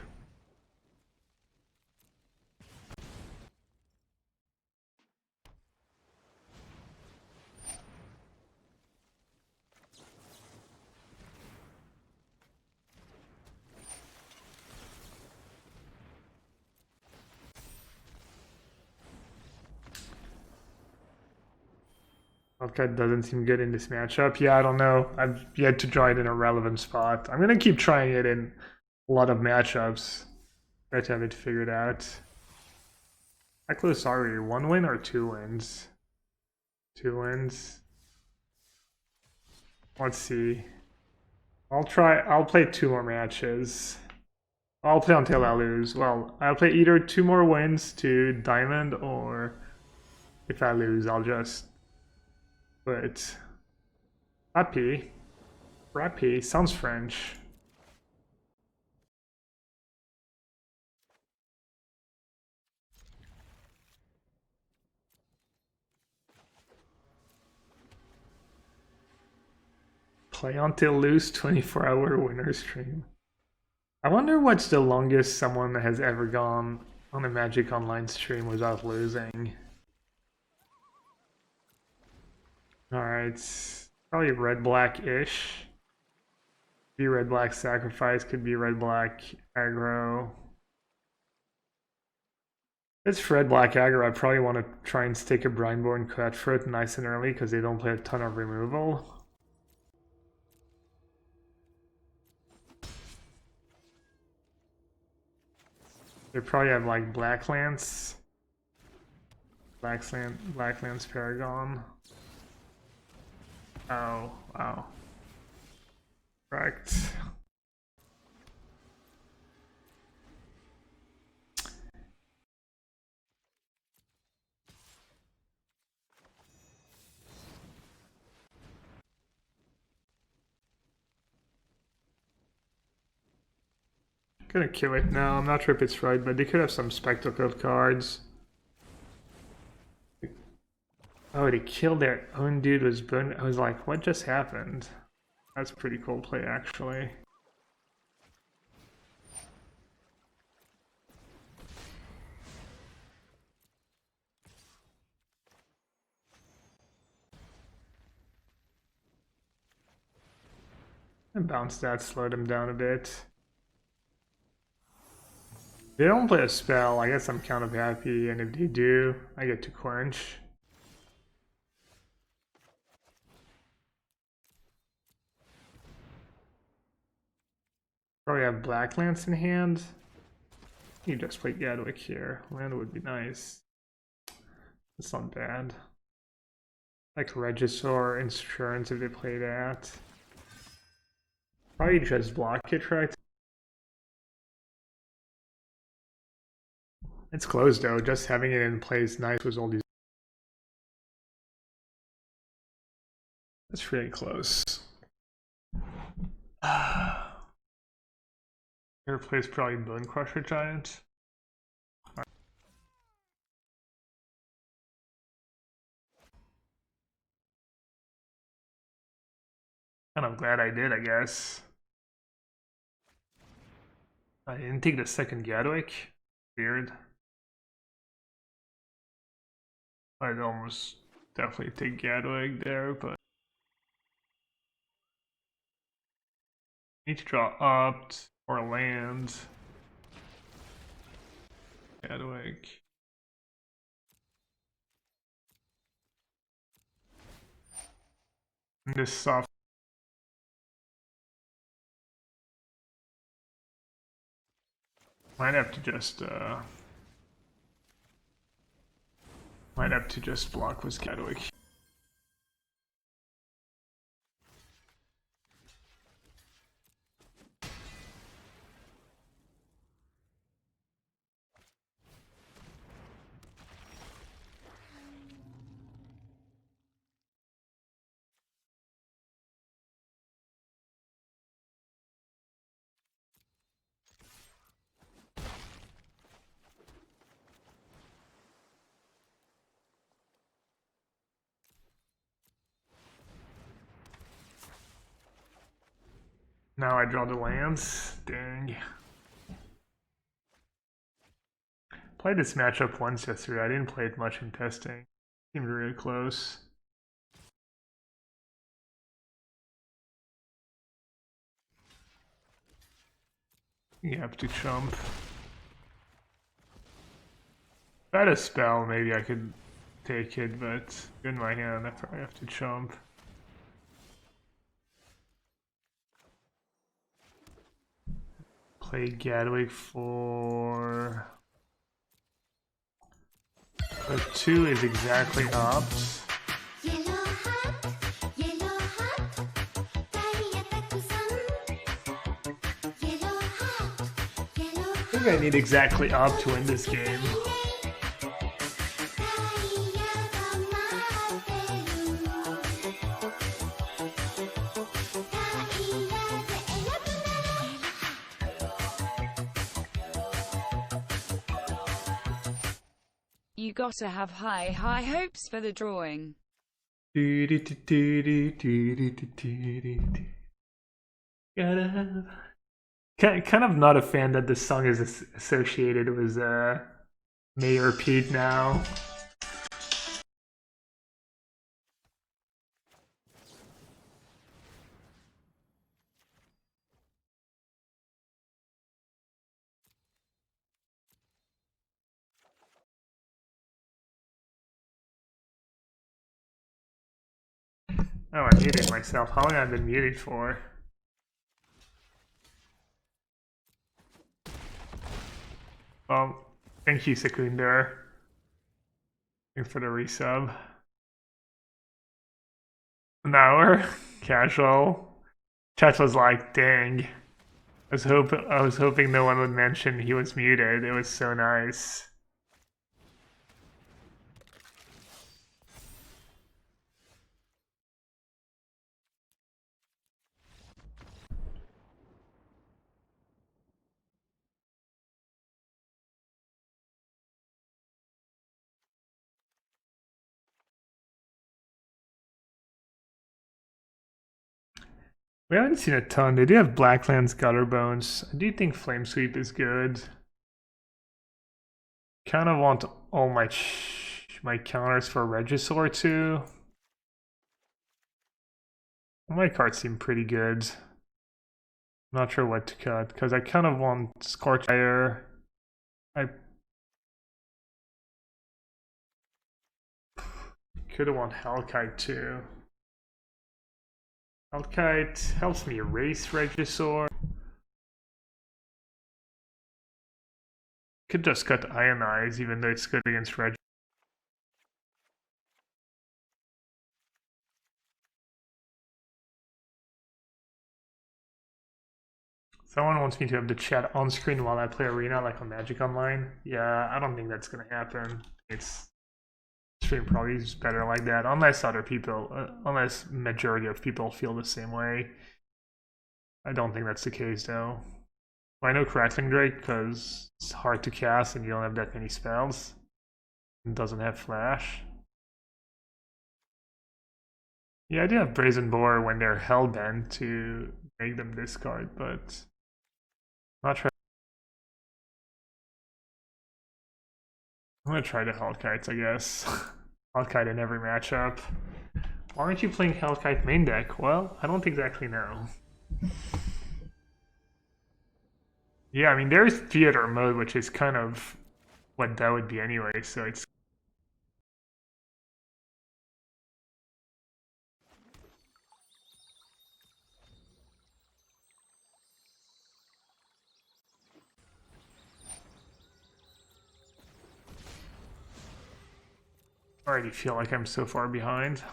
Wildcat doesn't seem good in this matchup. Yeah, I don't know. I've yet to try it in a relevant spot. I'm gonna keep trying it in a lot of matchups. Try to have it figured out. How close are we? 1 win or 2 wins? 2 wins. Let's see. I'll play 2 more matches. I'll play until I lose. Well, I'll play either 2 more wins to diamond, or if I lose, I'll just put Rappy. Rappy sounds French. Play until lose 24-hour winner stream. I wonder what's the longest someone has ever gone on a Magic Online stream without losing. Alright, probably red-black-ish. Could be red-black sacrifice, could be red-black aggro. If it's red-black aggro, I probably want to try and stick a Brineborn Cutthroat nice and early because they don't play a ton of removal. They probably have like Blacklands. Blacklands Paragon. Oh, wow. Correct. Gonna kill it now. I'm not sure if it's right, but they could have some spectacled cards. Oh, they killed their own dude was burned. I was like, what just happened? That's pretty cool play, actually. And bounce that, slowed him down a bit. They don't play a spell, I guess I'm kind of happy, and if they do, I get to quench. Probably have Black Lance in hand. You just play Gadwick here. Land would be nice. It's not bad. Like Regisaur, Insurance if they play that. Probably just block it, right? It's close though, just having it in play is nice with all these. That's really close. Your plays probably Bone Crusher Giant. And I'm glad I did, I guess. I didn't take the second Gadwick. Weird. I'd almost definitely take Gadwick there, but need to draw up or land. Gadwick. And this soft. Might have to just block with Gadwick. Now I draw the lands. Dang. Played this matchup once yesterday. I didn't play it much in testing. Seemed really close. You have to chump. If I had a spell, maybe I could take it, but in my hand, I probably have to chump. Play Gadwick for... So 2 is exactly up. I think I need exactly up to win this game. You gotta have high hopes for the drawing. Gotta have... Kind of not a fan that this song is associated with Mayor Pete now. Oh, I muted myself. How long have I been muted for? Well, thank you, Secundar. Thanks for the resub. An hour? Casual. Chat was like, dang. I was hoping no one would mention he was muted. It was so nice. We haven't seen a ton. They do have Blacklands Gutter Bones. I do think Flame Sweep is good. Kind of want all my counters for Regisaur too. My cards seem pretty good. I'm not sure what to cut because I kind of want Scorch Fire. I could have want Hellkite too. Hellkite helps me erase Regisaur. Could just cut Ionize even though it's good against Regisaur. Someone wants me to have the chat on screen while I play Arena like on Magic Online. Yeah, I don't think that's gonna happen. It's stream probably is better like that, unless other people, unless majority of people feel the same way. I don't think that's the case though. Well, I know Crackling Drake because it's hard to cast and you don't have that many spells. It doesn't have flash. Yeah, I do have Brazen Boar when they're hellbent to make them discard, but I'm not sure. I'm gonna try the Hellkites, I guess. Hellkite in every matchup. Why aren't you playing Hellkite main deck? Well, I don't exactly know. Yeah, I mean, there's theater mode, which is kind of what that would be anyway, so it's... I already feel like I'm so far behind.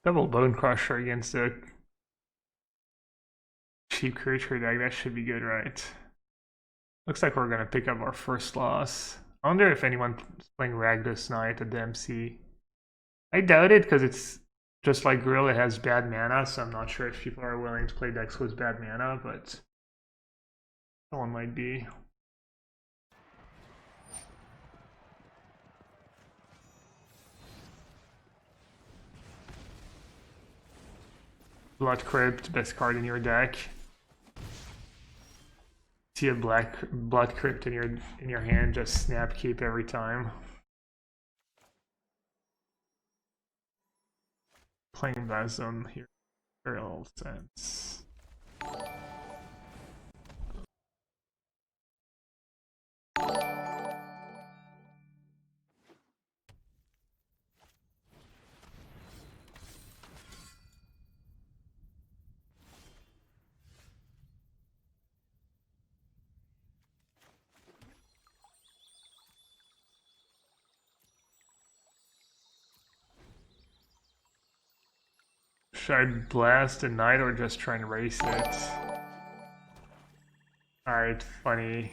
Double Bone Crusher against a cheap creature deck, that should be good, right? Looks like we're gonna pick up our first loss. I wonder if anyone's playing Ragdos Knight at the MC. I doubt it, because it's just like Grill, it has bad mana, so I'm not sure if people are willing to play decks with bad mana, but Someone might be. Blood Crypt, best card in your deck. See a black Blood Crypt in your hand, just snap keep every time. Playing that zone here, very little sense. Should I blast a knight or just try and race it? Alright, funny.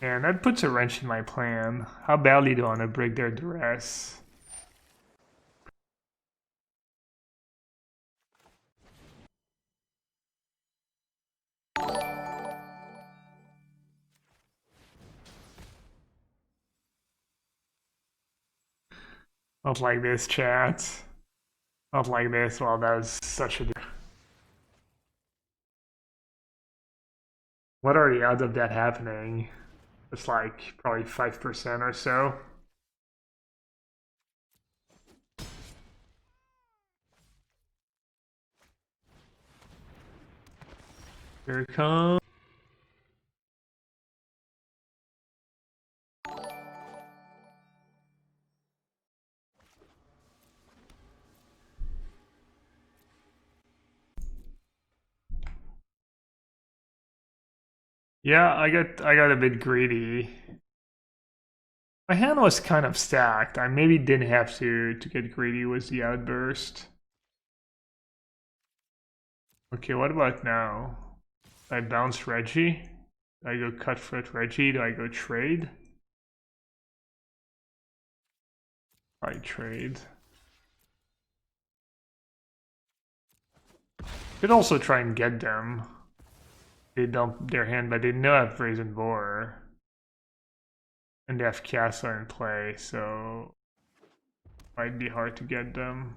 Man, that puts a wrench in my plan. How badly do I want to break their duress? Not like this, chat. Not like this. Well, that was such a... What are the odds of that happening? It's like probably 5% or so. Here it comes. Yeah, I got a bit greedy. My hand was kind of stacked. I maybe didn't have to get greedy with the outburst. Okay, what about now? Do I bounce Reggie? Do I go cut foot Reggie? Do I go trade? I trade. Could also try and get them. They dump their hand, but they know I have Brazen Boar. And they have Castle in play, so might be hard to get them.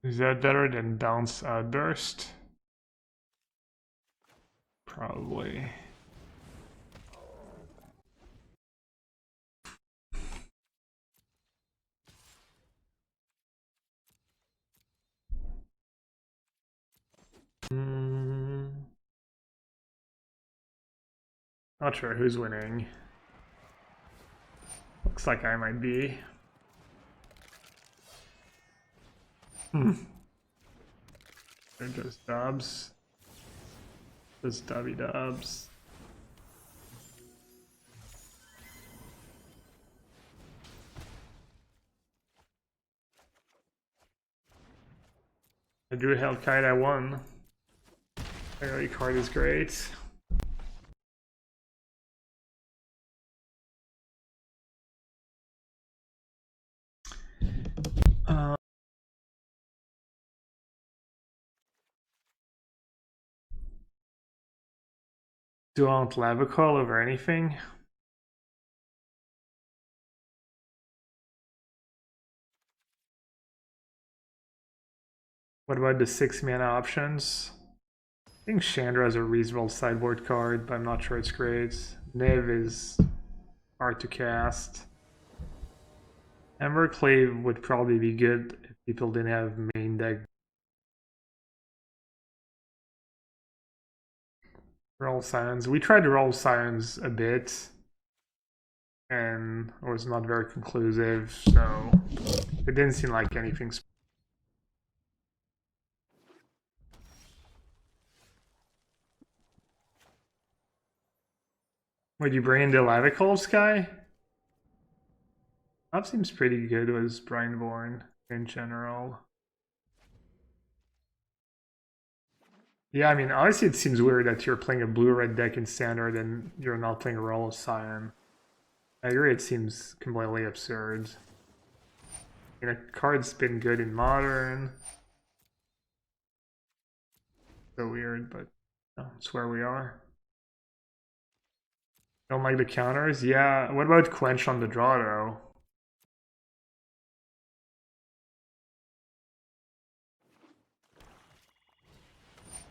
Is that better than bounce outburst? Probably. Not sure who's winning. Looks like I might be. They're just dubs. Just dubby dubs. I drew Hellkite, I won. Early card is great. Do I want Lava Call over anything? What about the 6-mana options? I think Chandra has a reasonable sideboard card, but I'm not sure it's great. Niv is hard to cast. Emberclave would probably be good if people didn't have main deck. Roll Scions. We tried to roll Scions a bit. and it was not very conclusive, so it didn't seem like anything. Would you bring in the Lavicol's guy? That seems pretty good with Brineborn in general. Yeah, I mean, honestly, it seems weird that you're playing a blue-red deck in Standard and you're not playing a role of Cyan. I agree, it seems completely absurd. I mean, a card's been good in Modern. So weird, but that's where we are. Don't like the counters? Yeah, what about Quench on the draw, though?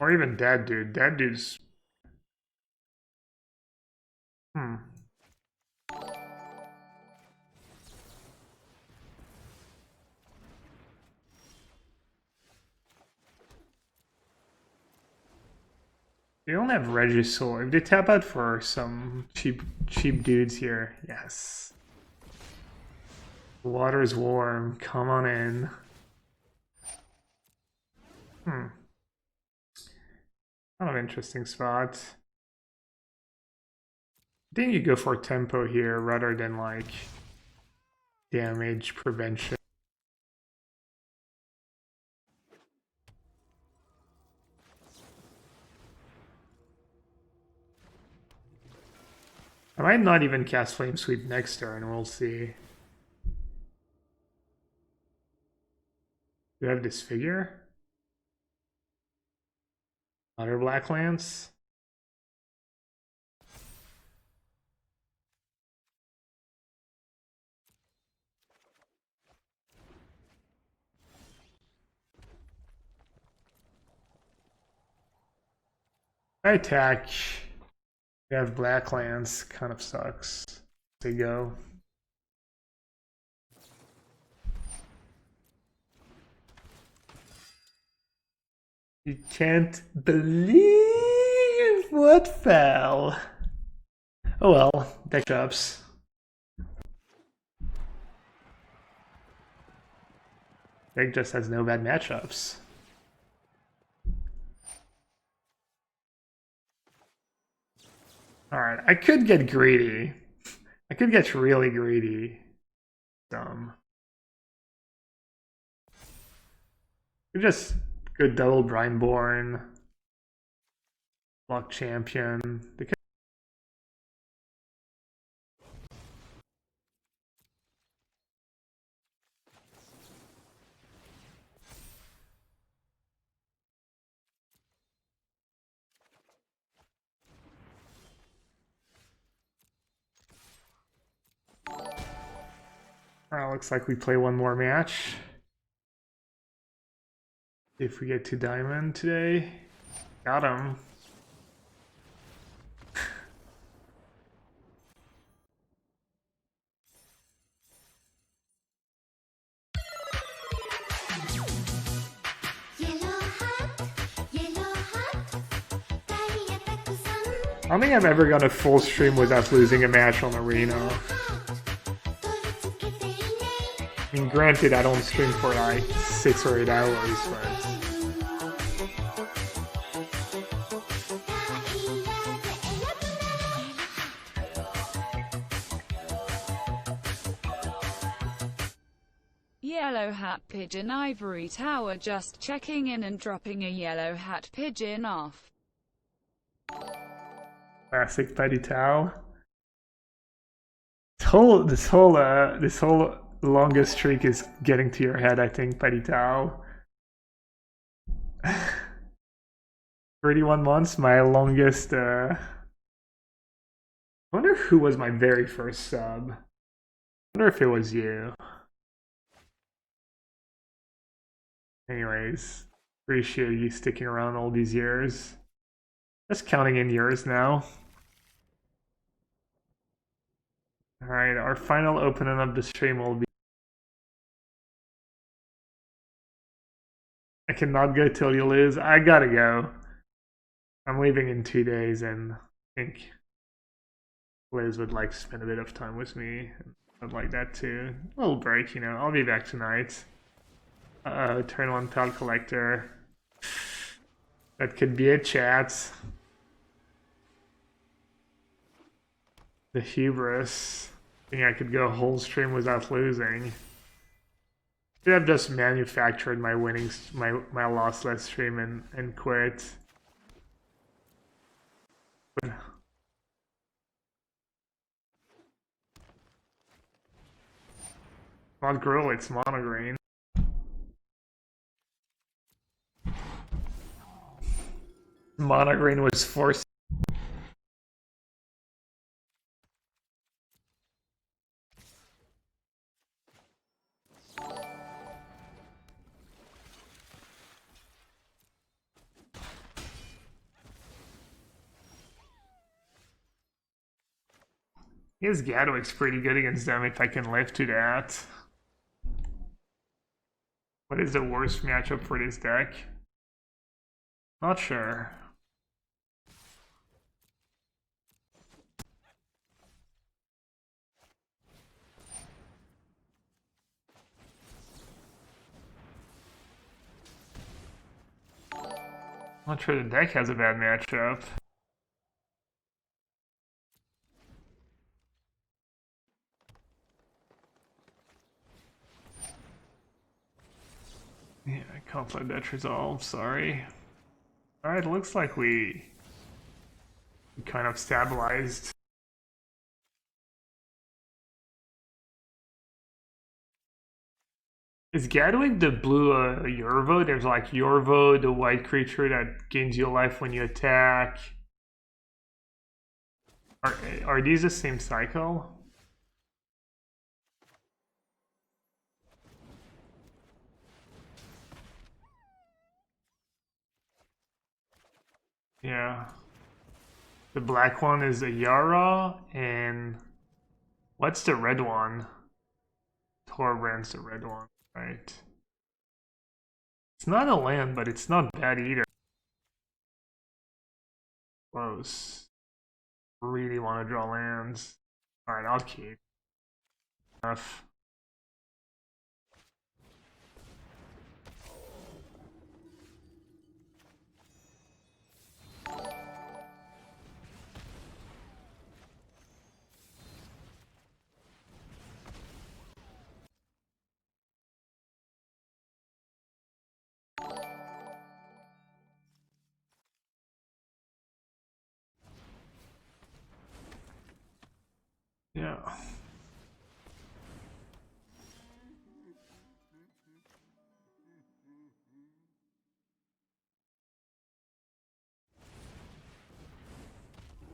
Or even Dead Dude. Dead Dude's... Hmm. They don't have Regisaur. If they tap out for some cheap dudes here, yes. The water's warm. Come on in. Hmm. Kind of interesting spot. I think you go for tempo here rather than like damage prevention. I might not even cast Flame Sweep next turn, we'll see. Do I have Disfigure? Other Black Lance? I attack. We have Black Lance, kind of sucks. They go. You can't believe what fell. Oh well, deck ups. Deck just has no bad matchups. Alright, I could get greedy. I could get really greedy. You just go double Brineborn, block champion. Looks like we play one more match. If we get to Diamond today. Got him. I don't think I've ever gone a full stream without losing a match on Arena. I mean, granted, I don't stream for like 6 or 8 hours, but... Yellow hat pigeon ivory tower, just checking in and dropping a yellow hat pigeon off. Classic Petty Tau. This whole longest streak is getting to your head, I think, Petty Tau. 31 months, my longest. I wonder who was my very first sub. I wonder if it was you. Anyways, appreciate you sticking around all these years. Just counting in years now. Alright, our final opening of the stream will be... I cannot go till you lose. I gotta go. I'm leaving in 2 days and I think Liz would like to spend a bit of time with me. I'd like that too. A little break, you know. I'll be back tonight. Turn 1 Pal Collector. That could be a chat. The hubris. I think I could go a whole stream without losing. Should have just manufactured my winnings, my lossless stream and quit. Not grill, it's monogreen. Monogreen was forced. His Gadwick's pretty good against them if I can live to that. What is the worst matchup for this deck? Not sure. Not sure the deck has a bad matchup. Yeah, I can't let that resolve, sorry. Alright, looks like we kind of stabilized. Is Gadwig the blue Yorvo? There's like Yorvo, the white creature that gains your life when you attack. Are these the same cycle? Yeah. The black one is a Yara, and what's the red one? Torbrand's the red one, right? It's not a land, but it's not bad either. Close. Really want to draw lands. Alright, I'll keep. Enough. Yeah.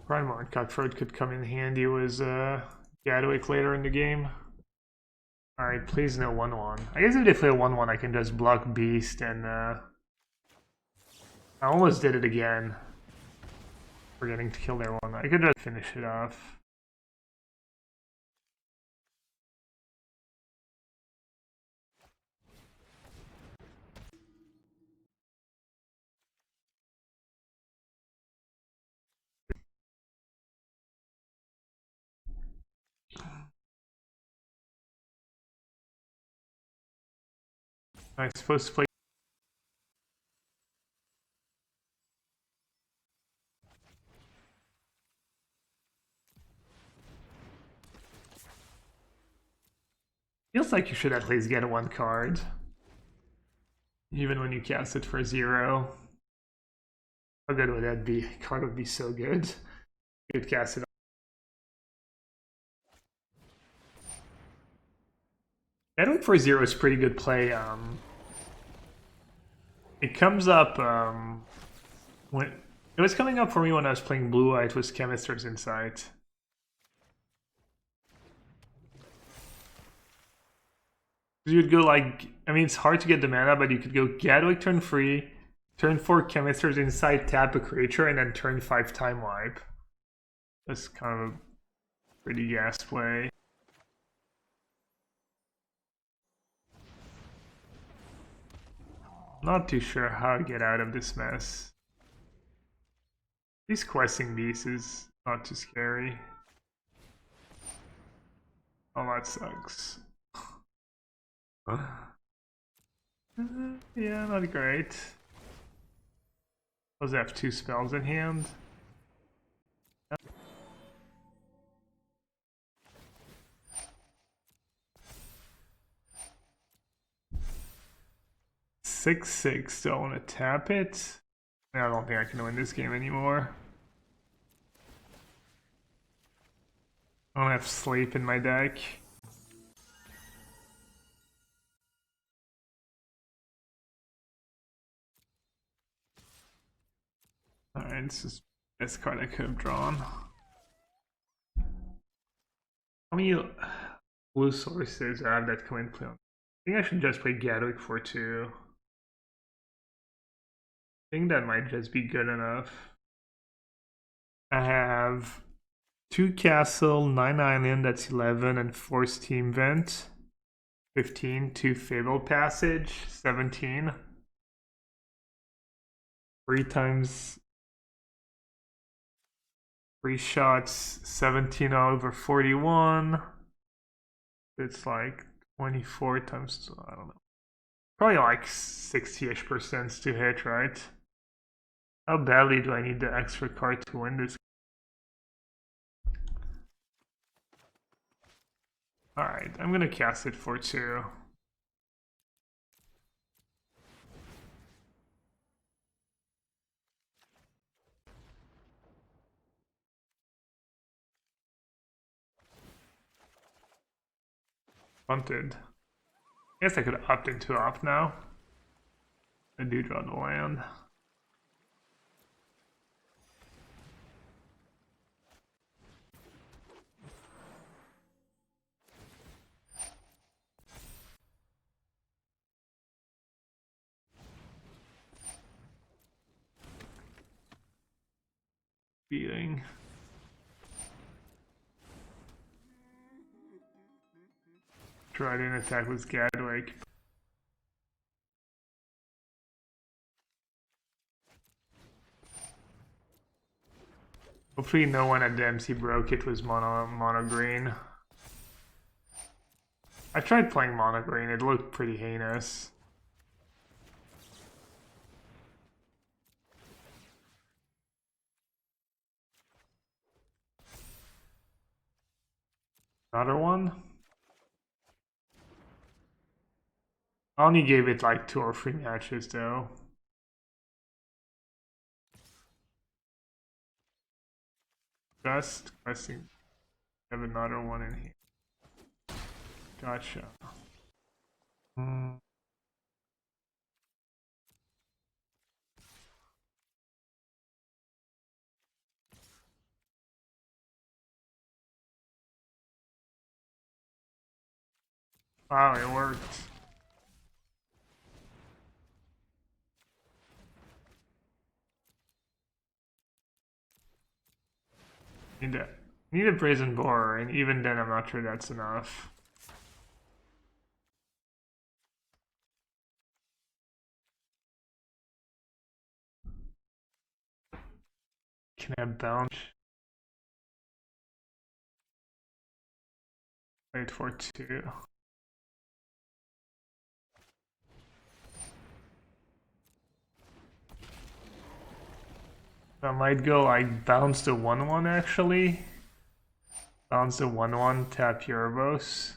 Primarch Cutthroat could come in handy with Gadwick later in the game. Alright, please no 1-1. I guess if they play a 1-1 I can just block Beast and I almost did it again. Forgetting to kill their 1. I could just finish it off. I'm supposed to play. Feels like you should at least get a 1 card. Even when you cast it for 0. How good would that be? Card would be so good. You'd cast it. Gadwick for 0 is pretty good play. It comes up when it was coming up for me when I was playing Blue White with Chemist's Insight. You'd go like, I mean, it's hard to get the mana, but you could go Gadwick turn 3, turn 4 Chemist's Insight, tap a creature, and then turn 5 Time Wipe. That's kind of a pretty gas play. Not too sure how to get out of this mess. These questing beasts is not too scary. Oh, that sucks. Yeah, not great. Does have 2 spells in hand? 6/6. Do I want to tap it? I don't think I can win this game anymore. I don't have sleep in my deck. Alright, this is the best card I could have drawn. How many blue sources I have that come in play? I think I should just play Gadwick for 2. I think that might just be good enough. I have 2 castle, 9 island, that's 11, and 4 steam vent. 15, 2 fabled passage, 17. 3 times 3 shots, 17 over 41. It's like 24 times, I don't know. Probably like 60-ish% to hit, right? How badly do I need the extra card to win this? Alright, I'm gonna cast it for 2. Punted. I guess I could opt into opt now. I do draw the land. Beating. Try to attack with Gadwick. Hopefully no one at the MC broke it was mono green. I tried playing mono green, it looked pretty heinous. Another one? I only gave it like 2 or 3 matches though. Just questing. Have another one in here. Gotcha. Wow, it worked. Need a brazen boar, and even then I'm not sure that's enough. Can I bounce? Wait for 2. I might go like bounce the 1/1 actually. Bounce the 1/1, tap Yerbos.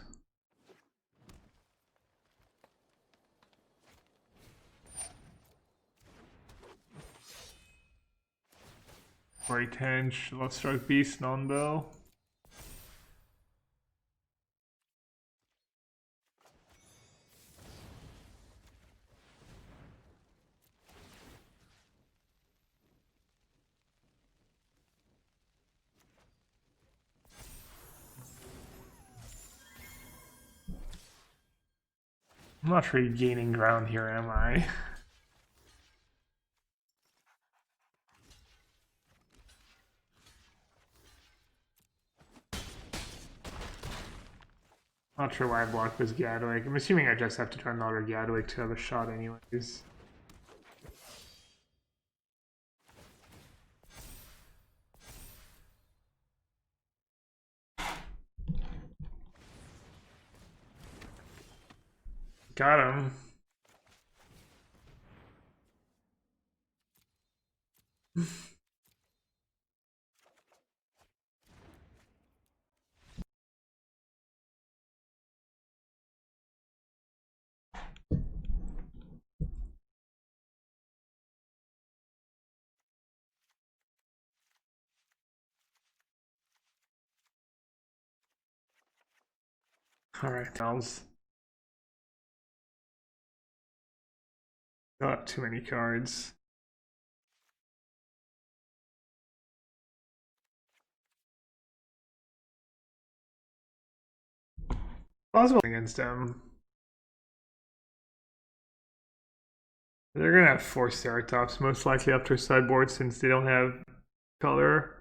Great Henge, Lost Strike Beast, non-bow. I'm not really gaining ground here, am I? Not sure why I blocked this Gadwick. I'm assuming I just have to turn another Gadwick to have a shot anyways. Got him. Alright, I'll not too many cards. Possible against them. They're gonna have 4 Ceratops most likely after sideboard since they don't have color.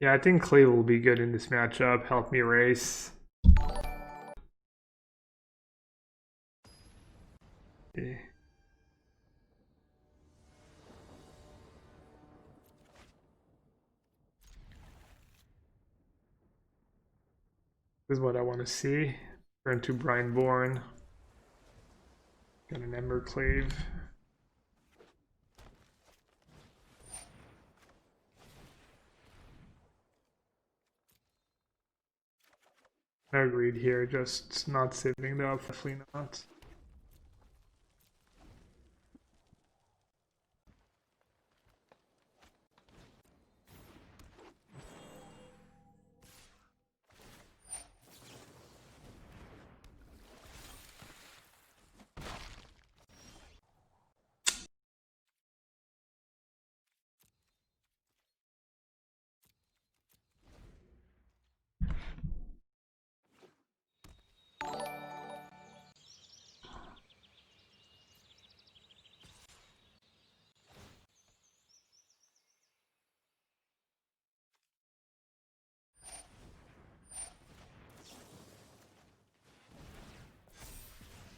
Yeah, I think Clay will be good in this matchup. Help me race. Yeah. This is what I want to see. Turn to Brineborn. Got an Emberclave. No greed here, just not saving though, definitely not.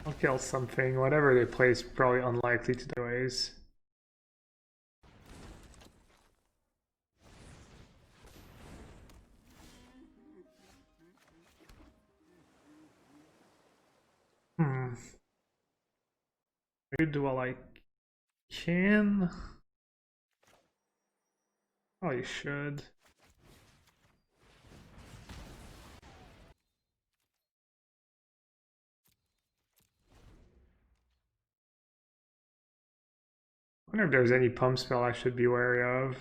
I'll kill something. Whatever they play is probably unlikely to do ways. Maybe do all I can. Probably should. I wonder if there's any pump spell I should be wary of.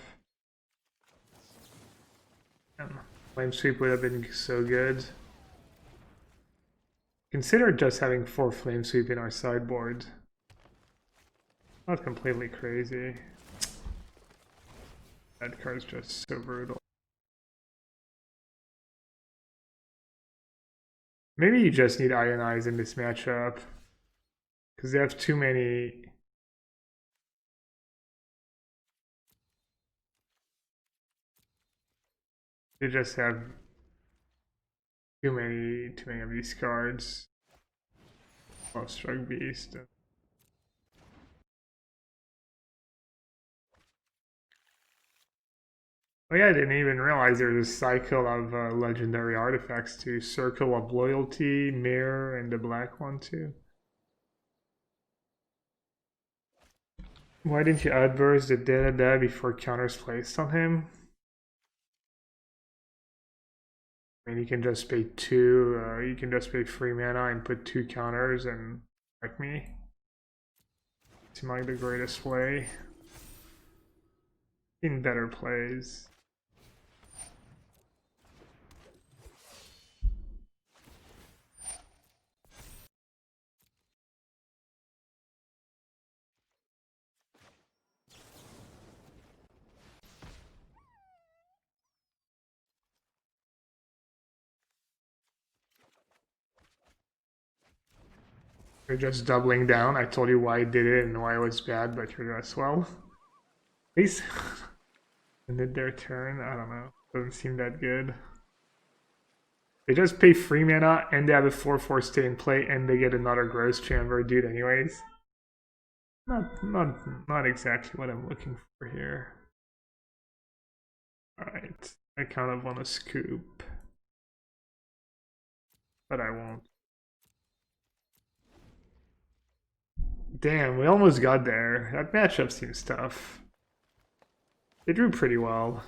Flame sweep would have been so good. Consider just having 4 flame sweep in our sideboard. Not completely crazy. That card's just so brutal. Maybe you just need Ionize in this matchup. Because they have too many. They just have too many of these cards. Oh, Struck Beast. Oh yeah, I didn't even realize there's a cycle of legendary artifacts too. Circle of Loyalty, Mirror, and the black one too. Why didn't you adverse the da before counters placed on him? I mean, you can just pay 2, you can just pay 3 mana and put 2 counters and wreck me. Seems like the greatest way. In better plays. You're just doubling down. I told you why I did it and why it was bad, but you're just, well, please. Ended their turn. I don't know. Doesn't seem that good. They just pay 3 mana and they have a 4/4 stay in play and they get another Gross Chamber dude anyways. Not exactly what I'm looking for here. Alright. I kind of want to scoop. but I won't. Damn, we almost got there. That matchup seems tough. They drew pretty well.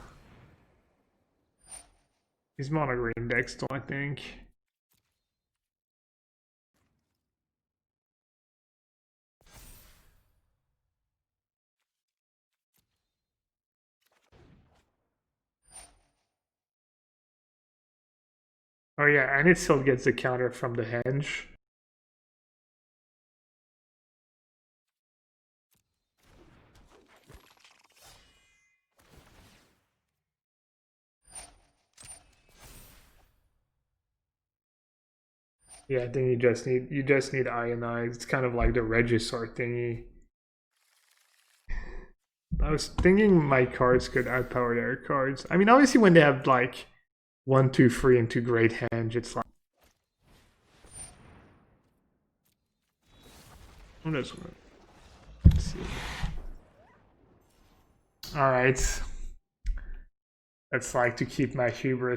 He's mono green deck still, I think. Oh yeah, and it still gets the counter from the henge. Yeah, I think you just need ionized. It's kind of like the Regisort thingy. I was thinking my cards could outpower their cards. I mean, obviously when they have like 1, 2, 3 into great henge, it's like I'm just gonna let's see. Alright. That's like to keep my hubris